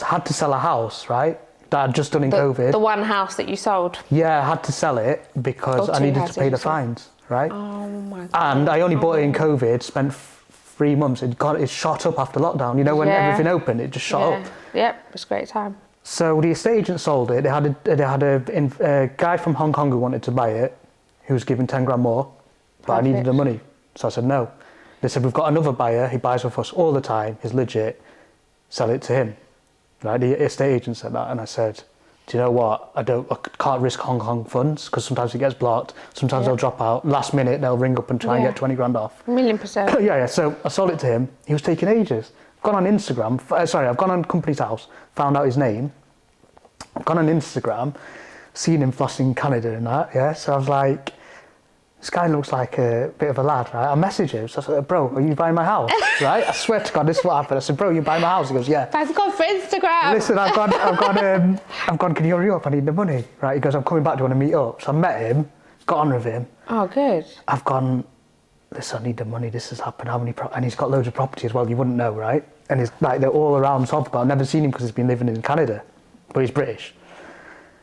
A: had to sell a house, right? That I'd just done in COVID.
B: The one house that you sold?
A: Yeah, I had to sell it because I needed to pay the fines, right?
B: Oh my God.
A: And I only bought it in COVID, spent 3 months. It shot up after lockdown. You know, when everything opened, it just shot up.
B: Yep, it was a great time.
A: So the estate agent sold it. They had a guy from Hong Kong who wanted to buy it. He was giving 10 grand more, but I needed the money. So I said no. They said, we've got another buyer. He buys with us all the time. He's legit. Sell it to him. Right? The estate agent said that, and I said, do you know what? I can't risk Hong Kong funds because sometimes it gets blocked. Sometimes they'll drop out. Last minute, they'll ring up and try and get 20 grand off.
B: 1,000,000%.
A: Yeah. So I sold it to him. He was taking ages. Gone on Instagram. I've gone on Company's House, found out his name. Gone on Instagram, seen him flossing in Canada and that. Yeah. So I was like, this guy looks like a bit of a lad, right? I messaged him. So I said, bro, are you buying my house? Right? I swear to God, this is what happened. I said, bro, you buying my house? He goes, yeah.
B: Thank God for Instagram.
A: Listen, I've gone, can you hurry up? I need the money. Right? He goes, I'm coming back. Do you want to meet up? So I met him, got on with him.
B: Oh, good.
A: I've gone, listen, I need the money. This has happened. How many? And he's got loads of property as well. You wouldn't know, right? And he's like, they're all around Southport. I've never seen him because he's been living in Canada, but he's British.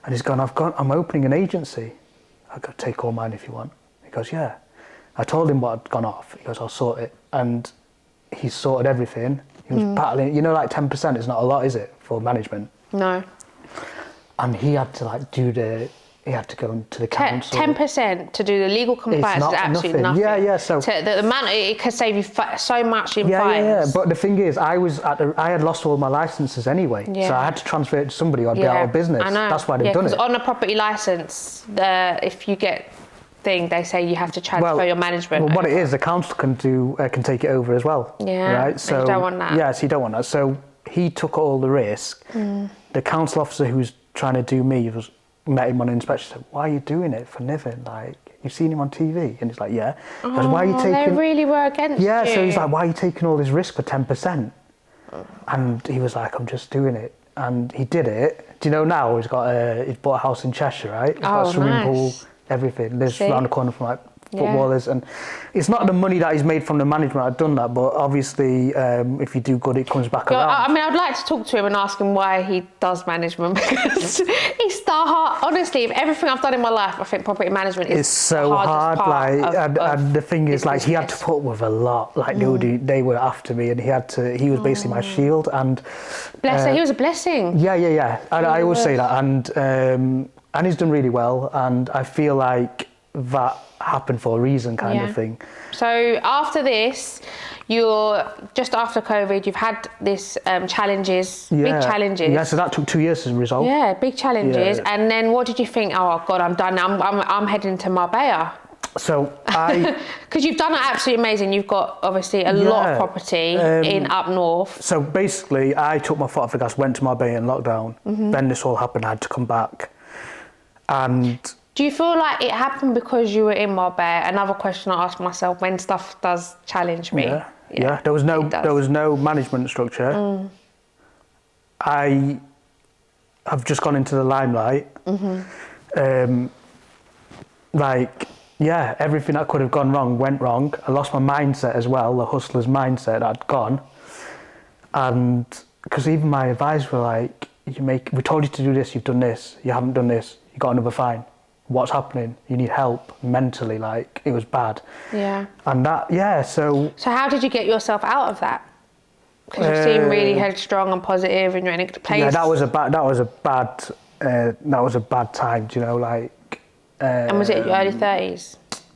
A: And he's gone, I'm opening an agency. I go, take all mine if you want. He goes, yeah. I told him what had gone off. He goes, I'll sort it. And he sorted everything. He was battling. You know, like 10% is not a lot, is it, for management?
B: No.
A: And he had to he had to go into the council.
B: 10% to do the legal compliance is absolutely nothing.
A: Yeah. So
B: the amount it could save you so much in fines.
A: Yeah. But the thing is, I had lost all my licenses anyway, so I had to transfer it to somebody or I'd be out of business.
B: I know.
A: That's why they've done it.
B: Because on a property license, if you get they say you have to transfer your management.
A: Well, what it is, the council can take it over as well.
B: Yeah.
A: Right. So
B: you don't want that.
A: Yeah. So you don't want that. So he took all the risk. The council officer who was trying to do me met him on inspection. Said, "Why are you doing it for Niven? Like, you've seen him on TV?" And he's like, "Yeah." He goes, "Why are you taking?"
B: They really were against you.
A: Yeah. So he's like, "Why are you taking all this risk for 10%?" And he was like, "I'm just doing it." And he did it. Do you know now he's bought a house in Cheshire, right? He's got a swimming pool, everything. Lives around the corner from like footballers, and it's not the money that he's made from the management. I've done that, but obviously, if you do good, it comes back around.
B: I mean, I'd like to talk to him and ask him why he does management because he's the hard. Honestly, of everything I've done in my life, I think property management is
A: so hard. And the thing is, like, he had to put up with a lot. Like, they were after me, and he was basically my shield. And
B: bless him, he was a blessing.
A: Yeah. And I always say that, and he's done really well, and I feel like that happened for a reason, kind of thing.
B: So after this, you're just after COVID, you've had this big challenges.
A: Yeah, so that took 2 years to resolve.
B: Yeah, big challenges. Yeah. And then what did you think? Oh God, I'm done. I'm heading to Marbella.
A: So
B: because you've done it absolutely amazing. You've got obviously a lot of property in up north.
A: So basically, I took my foot off the gas, went to Marbella in lockdown. Then this all happened. I had to come back, and.
B: Do you feel like it happened because you were in Marbella? Another question I ask myself when stuff does challenge me.
A: Yeah. There was no management structure. I have just gone into the limelight. Everything that could have gone wrong went wrong. I lost my mindset as well, the hustler's mindset had gone. And because even my advisors were like, we told you to do this, you've done this, you haven't done this, you got another fine. What's happening? You need help mentally, like it was bad. Yeah. And so
B: how did you get yourself out of that? Because you seem really headstrong and positive and you're in a place.
A: Yeah, that was a bad time, do you know, like
B: and was it your early 30s?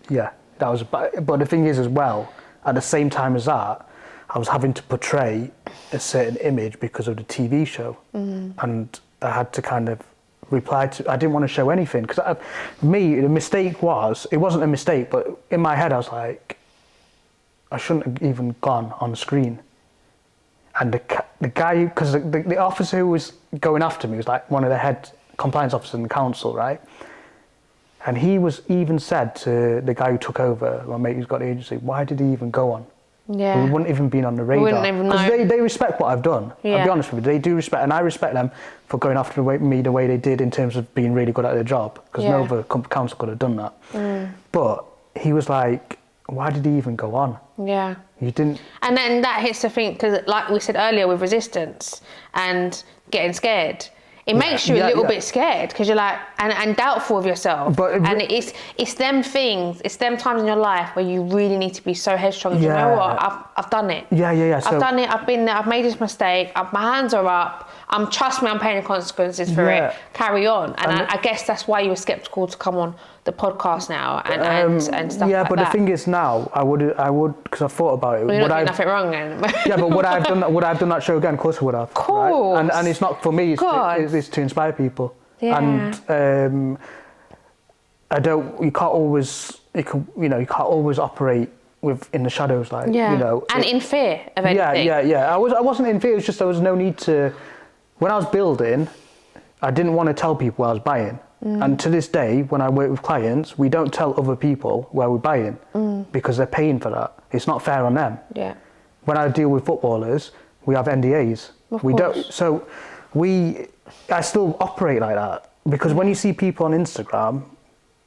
A: Yeah, that was but the thing is as well, at the same time as that, I was having to portray a certain image because of the TV show. And I had to kind of reply to. I didn't want to show anything because the mistake it wasn't a mistake, but in my head I was like, I shouldn't have even gone on screen. And the guy, because the officer who was going after me was like one of the head compliance officers in the council, right? And he was even said to the guy who took over, my mate who's got the agency, why did he even go on?
B: Yeah.
A: We wouldn't even been on the radar.
B: We wouldn't even know.
A: Because they respect what I've done.
B: Yeah.
A: I'll be honest with you. They do respect, and I respect them for going after me the way they did in terms of being really good at their job. Because no other council could have done that. But he was like, why did he even go on?
B: Yeah.
A: You didn't.
B: And then that hits the thing, because like we said earlier with resistance and getting scared, it makes you a little bit scared, because you're like, and doubtful of yourself. And it's them things, it's them times in your life where you really need to be so headstrong. You know what? I've done it. I've done it. I've been there. I've made this mistake. My hands are up. Trust me, I'm paying the consequences for it. Carry on. And I guess that's why you were skeptical to come on the podcast now and stuff like that.
A: Yeah, but the thing is now, I would, because I thought about it.
B: Well, you're not doing nothing wrong then.
A: Yeah, but would I have done that show again? Of course I would have. Of
B: course.
A: Right? And it's not for me, it's to inspire people.
B: Yeah.
A: And you can't always operate in the shadows, like, you know.
B: And in fear of anything.
A: Yeah. I wasn't in fear, it was just there was no need to. When I was building, I didn't want to tell people what I was buying. And to this day, when I work with clients, we don't tell other people where we're buying because they're paying for that. It's not fair on them.
B: Yeah.
A: When I deal with footballers, we have NDAs. We don't. So I still operate like that, because when you see people on Instagram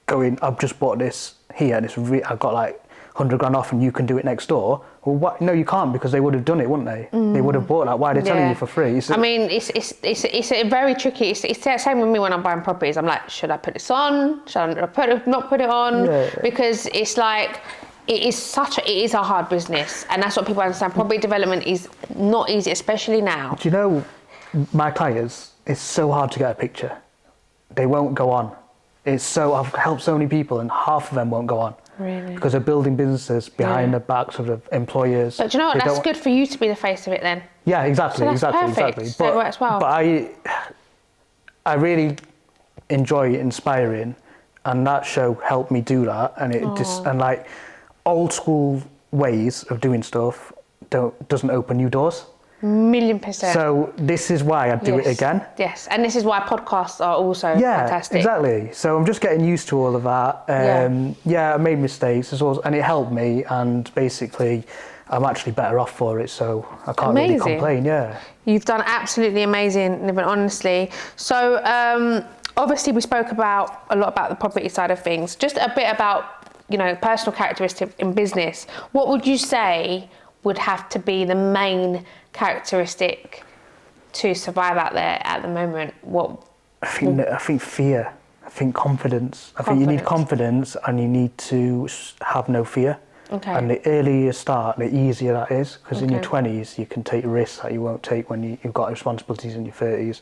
A: going, I've just bought this here and I've got like 100 grand off and you can do it next door. Well, what? No, you can't, because they would have done it, wouldn't they? They would have bought that. Why are they telling you for free?
B: I mean, it's a very tricky. It's the same with me when I'm buying properties. I'm like, should I put this on? Should I not put it on? Because it's like, it is a hard business, and that's what people understand. Property development is not easy, especially now.
A: Do you know, my clients, it's so hard to get a picture. They won't go on. I've helped so many people, and half of them won't go on.
B: Really?
A: Because they're building businesses behind the backs of the employers.
B: But do you know what? That's good for you to be the face of it then.
A: Yeah, exactly.
B: So that's perfect.
A: But,
B: so it works well.
A: But I really enjoy inspiring, and that show helped me do that. And and like old school ways of doing stuff doesn't open new doors.
B: 1,000,000%.
A: So this is why I do it again.
B: Yes, and this is why podcasts are also fantastic.
A: Exactly. So I'm just getting used to all of that. I made mistakes and it helped me, and basically I'm actually better off for it, so I can't really complain. Yeah.
B: You've done absolutely amazing, Niven, honestly. So obviously we spoke a lot about the property side of things. Just a bit about, personal characteristics in business. What would you say would have to be the main characteristic to survive out there at the moment? I
A: think fear. I think confidence. I think you need confidence, and you need to have no fear. Okay. And the earlier you start, the easier that is, because in your 20s you can take risks that you won't take when you've got responsibilities in your 30s.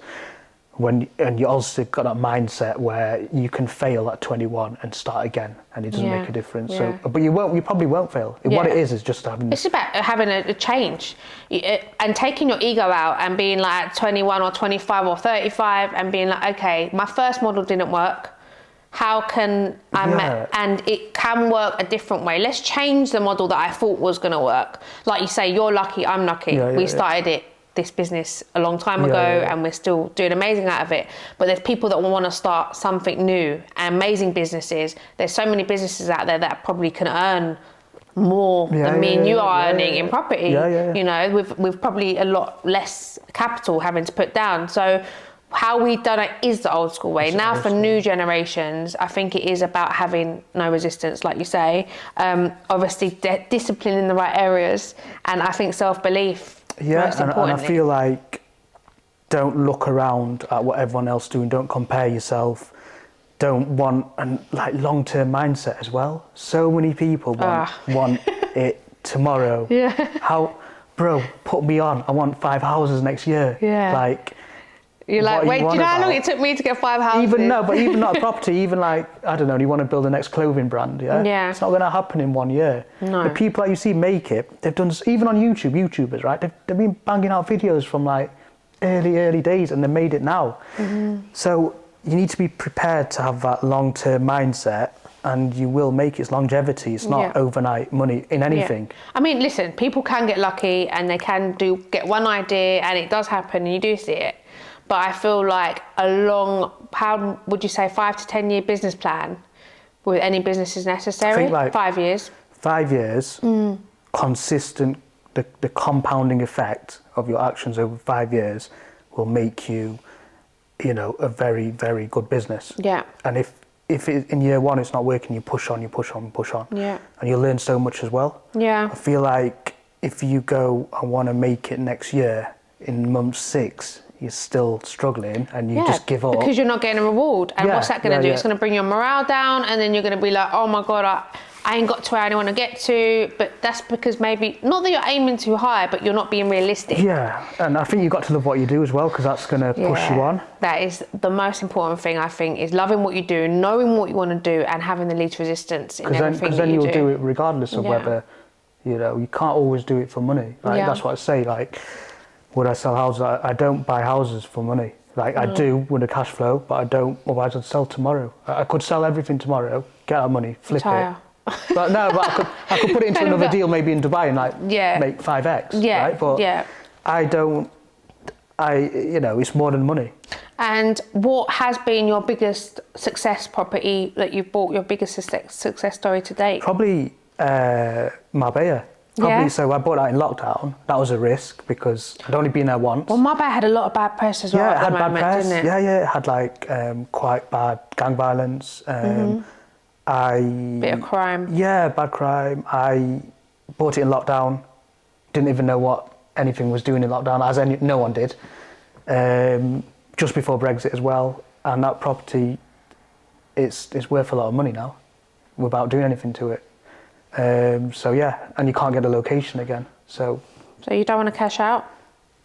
A: And you also got that mindset where you can fail at 21 and start again, and it doesn't make a difference. So, but you probably won't fail. What it is just having. It's
B: about having a change, and taking your ego out and being like at 21 or 25 or 35 and being like, okay, my first model didn't work. How can and it can work a different way. Let's change the model that I thought was going to work. Like you say, you're lucky, I'm lucky. We started this business a long time ago, and we're still doing amazing out of it. But there's people that want to start something new, amazing businesses. There's so many businesses out there that probably can earn more than me and you are earning in property. With probably a lot less capital having to put down. So how we've done it is the old school way. Now for new generations, I think it is about having no resistance, like you say. Obviously discipline in the right areas, and I think self-belief.
A: Yeah, and I feel like don't look around at what everyone else is doing. Don't compare yourself. Don't want long-term mindset as well. So many people want it tomorrow. Bro, put me on. I want 5 houses next year.
B: You're like, wait, do you know how long it took me to get 5 houses?
A: Even not a property, even like, I don't know, you want to build the next clothing brand, It's not going to happen in 1 year.
B: No.
A: The people that you see make it, they've done, even on YouTubers, right? They've been banging out videos from like early days, and they made it now. So you need to be prepared to have that long-term mindset, and you will make it. It's longevity. It's not overnight money in anything.
B: I mean, listen, people can get lucky, and they can get one idea, and it does happen, and you do see it. But I feel like how would you say, 5 to 10 year business plan with any business is necessary?
A: I think
B: 5 years.
A: 5 years, consistent, the compounding effect of your actions over 5 years will make you, you know, a very, very good business.
B: Yeah.
A: And if in year one it's not working, you push on.
B: Yeah.
A: And you learn so much as well.
B: Yeah.
A: I feel like if you go and want to make it next year, in month 6, you're still struggling and you just give up.
B: Because you're not getting a reward. And what's that going to do? It's going to bring your morale down, and then you're going to be like, oh my God, I ain't got to where I want to get to. But that's because maybe, not that you're aiming too high, but you're not being realistic.
A: Yeah, and I think you've got to love what you do as well, because that's going to push you on.
B: That is the most important thing, I think, is loving what you do, knowing what you want to do, and having the least resistance in everything that you do.
A: Because then you'll do it regardless of whether, you know, you can't always do it for money. Like, that's what I say, like, would I sell houses? I don't buy houses for money. Like, I do with a cash flow, but I don't, otherwise I'd sell tomorrow. I could sell everything tomorrow, get our money, flip it. But no, but I could put it into another deal, maybe in Dubai, and like make 5x.
B: Yeah.
A: Right? But you know, it's more than money.
B: And what has been your biggest success property that you've bought? Your biggest success story to date?
A: Probably Marbella. Probably. So I bought that in lockdown. That was a risk because I'd only been there once.
B: Well, Marbella had a lot of bad press as well.
A: Yeah, it had bad press.
B: Didn't it?
A: Yeah, it had like quite bad gang violence.
B: Bit of crime.
A: Yeah, bad crime. I bought it in lockdown. Didn't even know what anything was doing in lockdown, as no one did. Just before Brexit as well. And that property, it's worth a lot of money now, without doing anything to it. So yeah, and you can't get a location again. So
B: you don't want to cash out?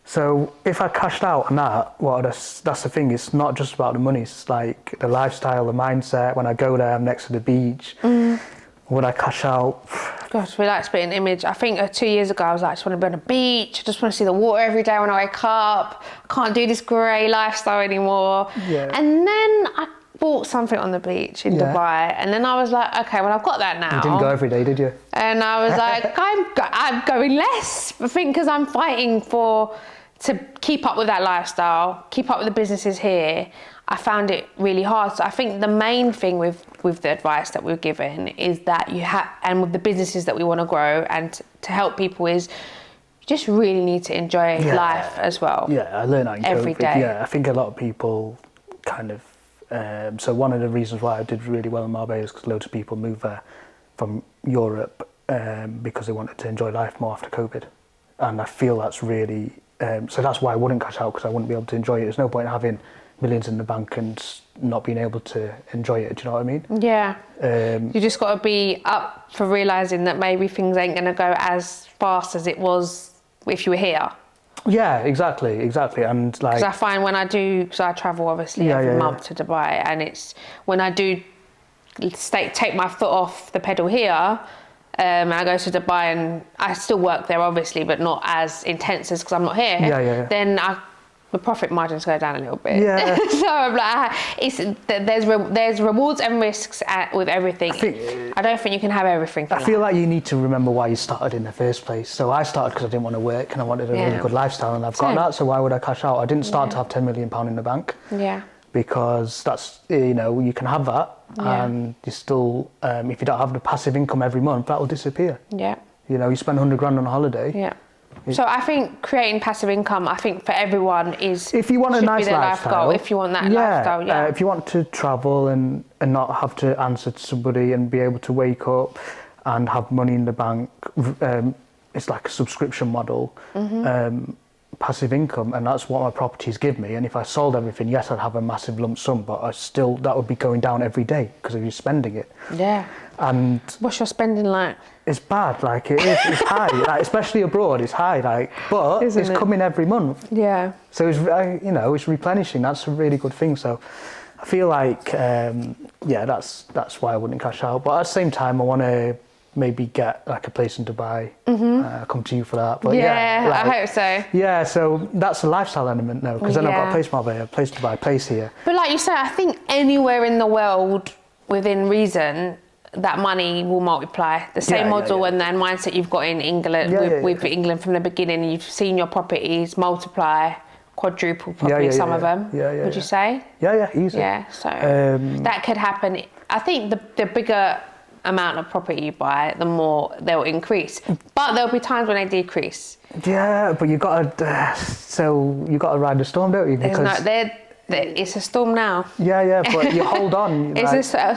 A: So if I cashed out on that, well, that's the thing. It's not just about the money. It's like the lifestyle, the mindset. When I go there, I'm next to the beach. Would I cash out?
B: Gosh, we like to be an image. I think 2 years ago, I was like, I just want to be on a beach. I just want to see the water every day when I wake up. I can't do this grey lifestyle anymore. Yeah. And then I bought something on the beach in Dubai, and then I was like, okay, well, I've got that now.
A: You didn't go every day, did you?
B: And I was like, I'm going less. I think because I'm fighting to keep up with that lifestyle, keep up with the businesses here, I found it really hard. So I think the main thing with the advice that we're given is that you have, and with the businesses that we want to grow and to help people, is you just really need to enjoy life as well.
A: Yeah, I learned that in
B: every
A: COVID.
B: day.
A: Yeah, I think a lot of people kind of, so one of the reasons why I did really well in Marbella is because loads of people moved there from Europe because they wanted to enjoy life more after COVID. And I feel that's really, so that's why I wouldn't cash out, because I wouldn't be able to enjoy it. There's no point having millions in the bank and not being able to enjoy it. Do you know what I mean? Yeah.
B: You just got to be up for realising that maybe things ain't going to go as fast as it was if you were here.
A: Yeah, exactly. And like,
B: because I find when I do, because I travel obviously every month to Dubai, and it's when I do take my foot off the pedal here, and I go to Dubai, and I still work there obviously, but not as intense as because I'm not here. Then the profit margins go down a little bit. Yeah. So I'm like, there's rewards and risks with everything. I don't think you can have everything. I
A: feel like you need to remember why you started in the first place. So I started because I didn't want to work and I wanted a really good lifestyle, and I've got that. So why would I cash out? I didn't start to have £10 million in the bank. Yeah. Because that's, you know, you can have that, and you still, if you don't have the passive income every month, that will disappear. Yeah. You know, you spend 100 grand on a holiday. Yeah. So I think creating passive income, I think for everyone is, if you want a nice lifestyle,
B: life goal, if you want that lifestyle,
A: if you want to travel and not have to answer to somebody and be able to wake up and have money in the bank, it's like a subscription model, passive income, and that's what my properties give me. And if I sold everything, yes, I'd have a massive lump sum, but that would be going down every day because of you spending it. Yeah. And
B: what's your spending like?
A: It's bad, like it is. It's high, like, especially abroad. It's high, like, but it's coming every month. Yeah. So it's it's replenishing. That's a really good thing. So I feel like that's why I wouldn't cash out. But at the same time, I want to maybe get like a place in Dubai. Come to you for that. But
B: I hope so.
A: Yeah, so that's a lifestyle element now, because then I've got a place in Marbella, a place Dubai, a place here.
B: But like you say, I think anywhere in the world within reason, that money will multiply. The same model and then mindset you've got in England with England from the beginning. You've seen your properties multiply, quadruple probably some of them. Would you say?
A: Yeah, easy.
B: Yeah, so that could happen. I think the bigger amount of property you buy, the more they'll increase. But there'll be times when they decrease.
A: Yeah, but you got to ride the storm, don't you? Because
B: it's a storm now.
A: Yeah, but you hold on.
B: It's a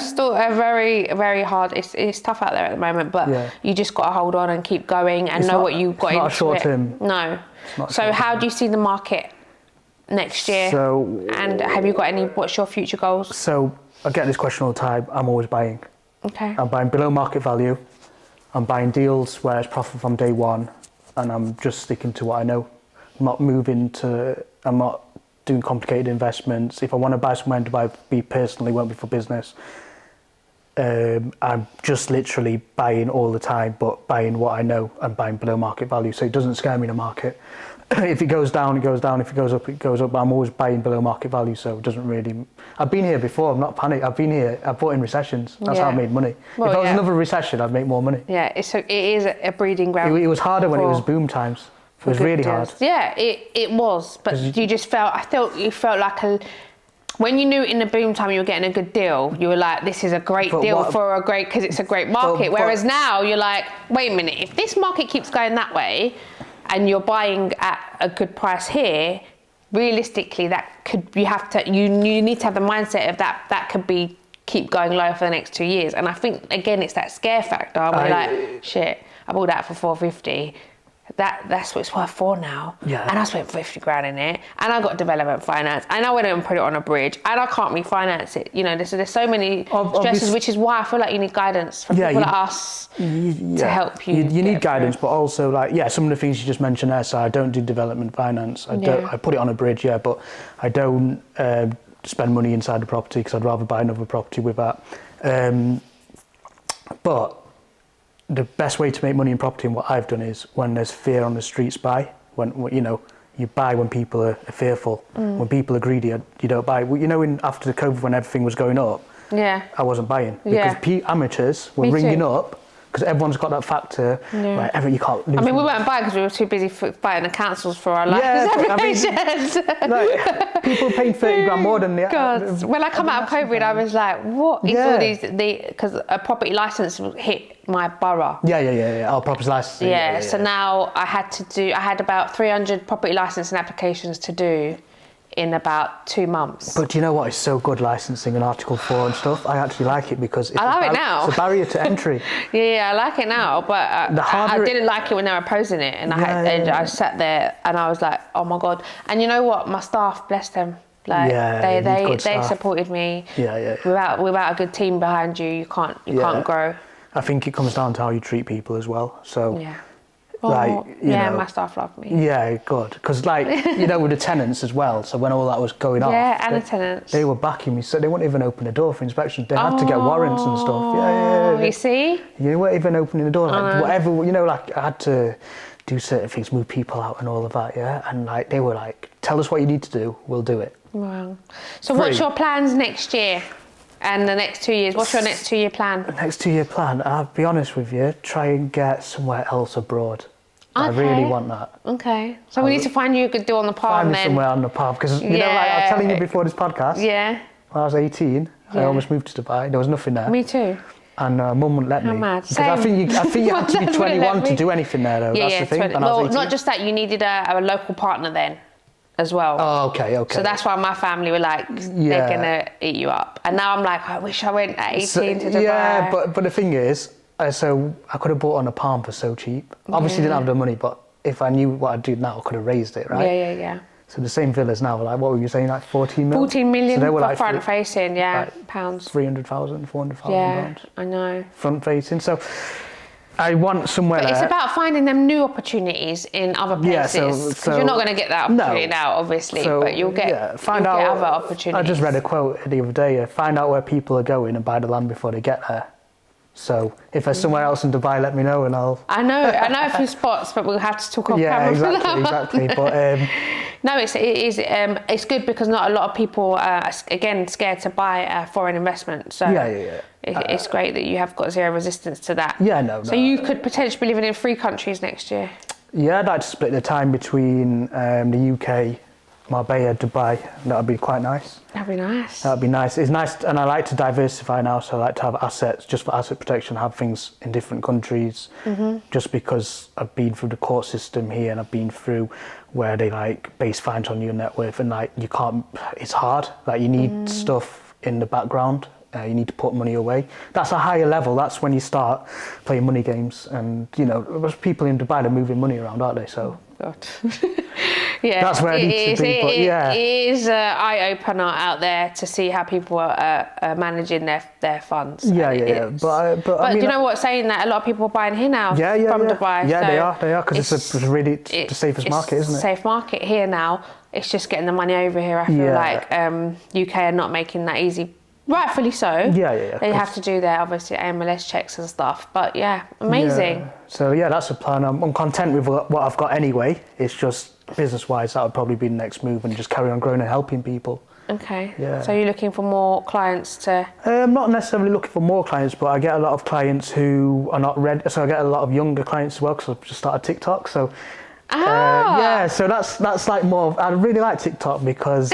B: very, very hard. It's tough out there at the moment, but you just got to hold on and keep going and know what you've got into it.
A: It's not a short term.
B: No. So how do you see the market next year? And have you got what's your future goals?
A: So I get this question all the time. I'm always buying.
B: Okay.
A: I'm buying below market value. I'm buying deals where it's profit from day one, and I'm just sticking to what I know. I'm not doing complicated investments. If I want to buy somewhere to buy me personally, won't be for business. I'm just literally buying all the time, but buying what I know and buying below market value. So it doesn't scare me, the market. If it goes down, it goes down. If it goes up, it goes up. But I'm always buying below market value, so it doesn't really... I've been here before, I'm not panicked. I've been here, I bought in recessions. That's how I made money. Well, if there was another recession, I'd make more monny.
B: Yeah, it is a breeding ground.
A: It was harder when it was boom times. It was really hard.
B: Yeah, it was. But you felt like when you knew in the boom time you were getting a good deal, you were like, this is a great deal because it's a great market. Whereas now you're like, wait a minute, if this market keeps going that way and you're buying at a good price here, realistically you need to have the mindset of that could keep going low for the next 2 years. And I think again it's that scare factor. We're like, shit, I bought that for 450. That's what it's worth for now. Yeah. And I spent 50 grand in it, and I got development finance, and I went and put it on a bridge, and I can't refinance it. You know, there's so many stresses, which is why I feel like you need guidance from people like us to help you.
A: You need guidance, but also some of the things you just mentioned there. So I don't do development finance. I put it on a bridge, but I don't spend money inside the property because I'd rather buy another property with that. But the best way to make money in property and what I've done is when there's fear on the streets, buy. When you buy when people are fearful. When people are greedy, you don't buy. After the COVID, when everything was going up, I wasn't buying because amateurs were ringing up because everyone's got that factor. Yeah. You can't lose.
B: We weren't buying because we were too busy fighting the councils for our life.
A: People paying 30 grand more than the...
B: God, when I come out of COVID, I was like, what is all these... Because a property licence hit my borough.
A: Our property licence.
B: So now I had about 300 property licensing applications to do in about 2 months.
A: But do you know what? It's so good licensing and Article 4 and stuff. I actually like it because
B: I love it now.
A: It's a barrier to entry.
B: I like it now, but I didn't like it when they were opposing it, and I sat there and I was like, oh my God. And you know what? My staff, bless them. They supported me. Without a good team behind you, you can't grow.
A: I think it comes down to how you treat people as well. So.
B: My staff loved me.
A: Yeah, good. Because, with the tenants as well. So when all that was going on,
B: the tenants,
A: they were backing me. So they wouldn't even open the door for inspection. They had to get warrants and stuff.
B: You see?
A: You weren't even opening the door. Whatever. I had to do certain things, move people out and all of that. Yeah, and they were like, "Tell us what you need to do. We'll do it."
B: Wow. So what's your plans next year? And the next 2 years, what's your next 2 year plan?
A: The next 2 year plan, I'll be honest with you, try and get somewhere else abroad. Okay. I really want that.
B: Okay. So we need to find you a good deal on the palm then.
A: Find somewhere on the palm. Because, I was telling you before this podcast.
B: Yeah.
A: When I was 18, I almost moved to Dubai. There was nothing there.
B: Me too.
A: And Mum wouldn't let me.
B: How mad.
A: Because I think you had to be 21 to do anything there, though. That's the thing. And I was 18.
B: Not just that, you needed a local partner then as well.
A: Oh, okay.
B: So that's why my family were like, they're going to eat you up. And now I'm like, I wish I went at 18 to Dubai.
A: Yeah, but the thing is, so I could have bought on a palm for so cheap. Obviously, didn't have the money, but if I knew what I'd do now, I could have raised it, right?
B: Yeah.
A: So the same villas now, what were you saying, 14 million?
B: 14 million so for front facing, pounds.
A: 300,000, 400,000 pounds.
B: I know.
A: Front facing. So I want somewhere.
B: But it's about finding them new opportunities in other places. Because you're not going to get that opportunity now, obviously, but you'll get, get other opportunities.
A: I just read a quote the other day, find out where people are going and buy the land before they get there. So if there's somewhere else in Dubai, let me know and I'll...
B: I know a few spots, but we'll have to talk off camera for that.
A: Exactly. But
B: no, it's good because not a lot of people are again scared to buy foreign investment. So it's great that you have got zero resistance to that. So you could potentially be living in 3 countries next year.
A: Yeah, I'd like to split the time between the UK, Marbella, Dubai. That would be quite nice.
B: That'd be nice.
A: That'd be nice. It's nice, and I like to diversify now. So I like to have assets just for asset protection. Have things in different countries, just because I've been through the court system here, and I've been through where they like base fines on your net worth, and like you can't. It's hard. Like you need stuff in the background. You need to put money away. That's a higher level. That's when you start playing money games, and there's people in Dubai that are moving money around, aren't they? So.
B: God. Yeah,
A: that's where it needs to be. But yeah,
B: it is an eye opener out there to see how people are managing their funds.
A: Yeah. But I mean,
B: do you know what? Saying that, a lot of people are buying here now from Dubai.
A: Yeah, they are because it's really the safest market, isn't it?
B: It's a safe market here now. It's just getting the money over here. I feel like UK are not making that easy. Rightfully so.
A: Yeah.
B: They have to do their obviously MLS checks and stuff. But yeah, amazing.
A: Yeah. So yeah, that's the plan. I'm content with what I've got anyway. It's just business-wise, that would probably be the next move, and just carry on growing and helping people.
B: Okay.
A: Yeah.
B: So you're looking for more clients to?
A: I'm not necessarily looking for more clients, but I get a lot of clients who are not ready. So I get a lot of younger clients as well, because I've just started TikTok. So. So that's like more. I really like TikTok because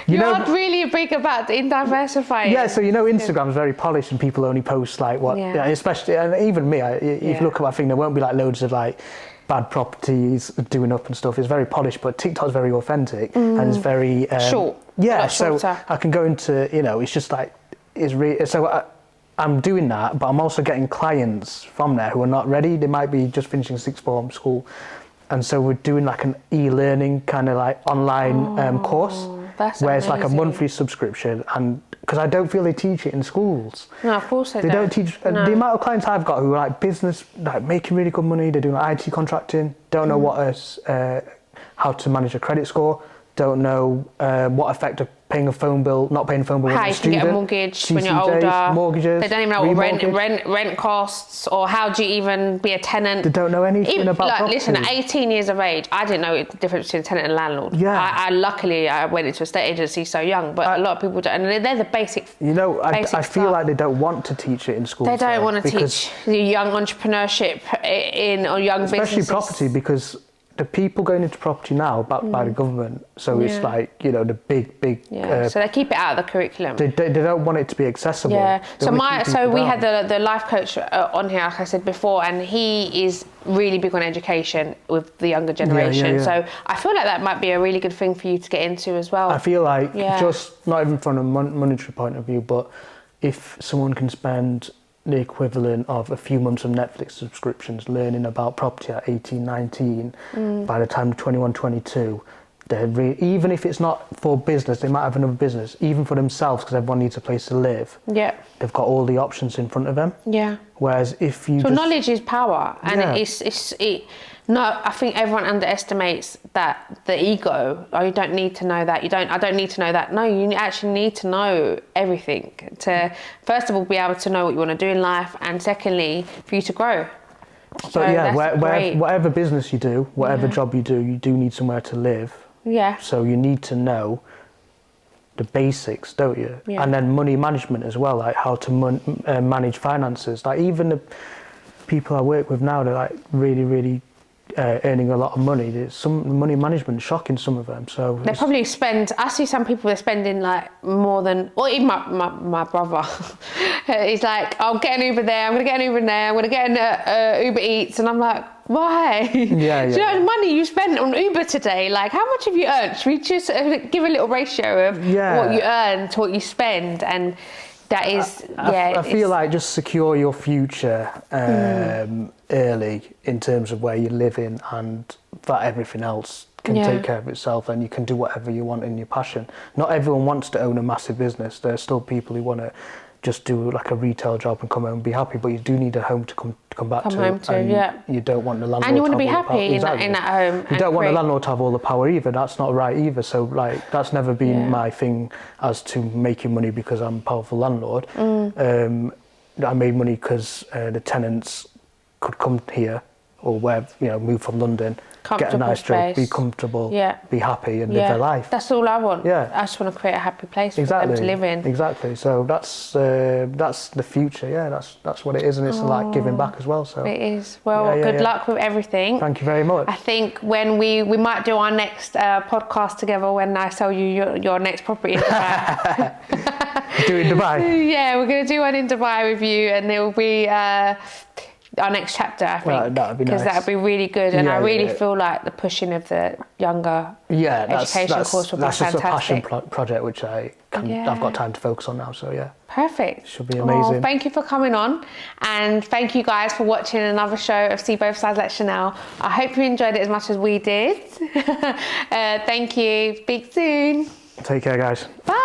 B: you're really big about diversifying.
A: Yeah, so Instagram's very polished and people only post like what, especially, and even me. If you look at my thing, there won't be like loads of like bad properties doing up and stuff. It's very polished, but TikTok's very authentic and it's very
B: short.
A: Yeah, so I can go into it's just like it's really so. I'm doing that, but I'm also getting clients from there who are not ready. They might be just finishing sixth form school. And so we're doing like an e-learning kind of like online course where it's like a monthly subscription. And because I don't feel they teach it in schools.
B: No, of course they
A: don't teach. The amount of clients I've got who are like business, like making really good money. They're doing like IT contracting, don't know how to manage a credit score, don't know what effect of paying a phone bill, not paying a phone bill when you're a student.
B: How you can get a mortgage when you're older.
A: Mortgages.
B: They don't even know what rent costs, or how do you even be a tenant.
A: They don't know anything about property.
B: Listen, at 18 years of age, I didn't know the difference between a tenant and a landlord.
A: Yeah.
B: Luckily, I went into a estate agency so young, but a lot of people don't. And they're the basic.
A: I feel like they don't want to teach it in school.
B: They don't want to teach the young entrepreneurship or young businesses.
A: Especially property, because the people going into property now backed by the government, so it's like the big.
B: So they keep it out of the curriculum.
A: They don't want it to be accessible.
B: Yeah. So we had the life coach on here, like I said before, and he is really big on education with the younger generation. So I feel like that might be a really good thing for you to get into as well.
A: I feel like just not even from a monetary point of view, but if someone can spend the equivalent of a few months of Netflix subscriptions learning about property at 18, 19, by the time they're 21, 22, even if it's not for business, they might have another business, even for themselves, because everyone needs a place to live. Yeah. They've got all the options in front of them. Yeah. Whereas if you
B: knowledge is power, and I think everyone underestimates that the ego. Oh, you don't need to know that. I don't need to know that. No, you actually need to know everything to, first of all, be able to know what you want to do in life, and secondly, for you to grow.
A: So whatever business you do, whatever job you do need somewhere to live. Yeah. So you need to know the basics, don't you? Yeah. And then money management as well, like how to manage finances. Like even the people I work with now, they're like really earning a lot of money. Some money management shocking, some of them. So
B: they probably spend. I see some people they're spending like more than. Or even my brother, he's like, I'll get an Uber there. I'm gonna get an Uber there. I'm gonna get an Uber Eats, and I'm like, why? Yeah. Do you know how much money you spent on Uber today? Like, how much have you earned? Should we just give a little ratio of what you earn to what you spend? And that is,
A: I feel like just secure your future early in terms of where you're living, and that everything else can take care of itself, and you can do whatever you want in your passion. Not everyone wants to own a massive business. There are still people who want to just do like a retail job and come home and be happy, but you do need a home to come back to. You don't want the landlord.
B: And you want to be happy in that home.
A: You don't want the landlord to have all the power either. That's not right either. So like that's never been my thing as to making money because I'm a powerful landlord. I made money because the tenants could come here or where, you know, move from London, get a nice job, be comfortable, be happy and live their life.
B: That's all I want.
A: Yeah.
B: I just want to create a happy place for them to live in.
A: Exactly. So that's the future. Yeah, that's what it is, and it's like giving back as well. So
B: it is. Well, good luck with everything.
A: Thank you very much.
B: I think when we might do our next podcast together when I sell you your next property in Dubai.
A: Do it in Dubai.
B: Yeah, we're going to do one in Dubai with you, and it will be our next chapter, I think.
A: Well, that'd be nice.
B: Because that would be really good, and I really feel like the pushing of the younger education course would be fantastic.
A: That's just a passion project which I've got time to focus on now. So yeah.
B: Perfect.
A: Should be amazing.
B: Thank you for coming on, and thank you guys for watching another show of See Both Sides Let Chanel. I hope you enjoyed it as much as we did. Thank you. Speak soon.
A: Take care, guys.
B: Bye.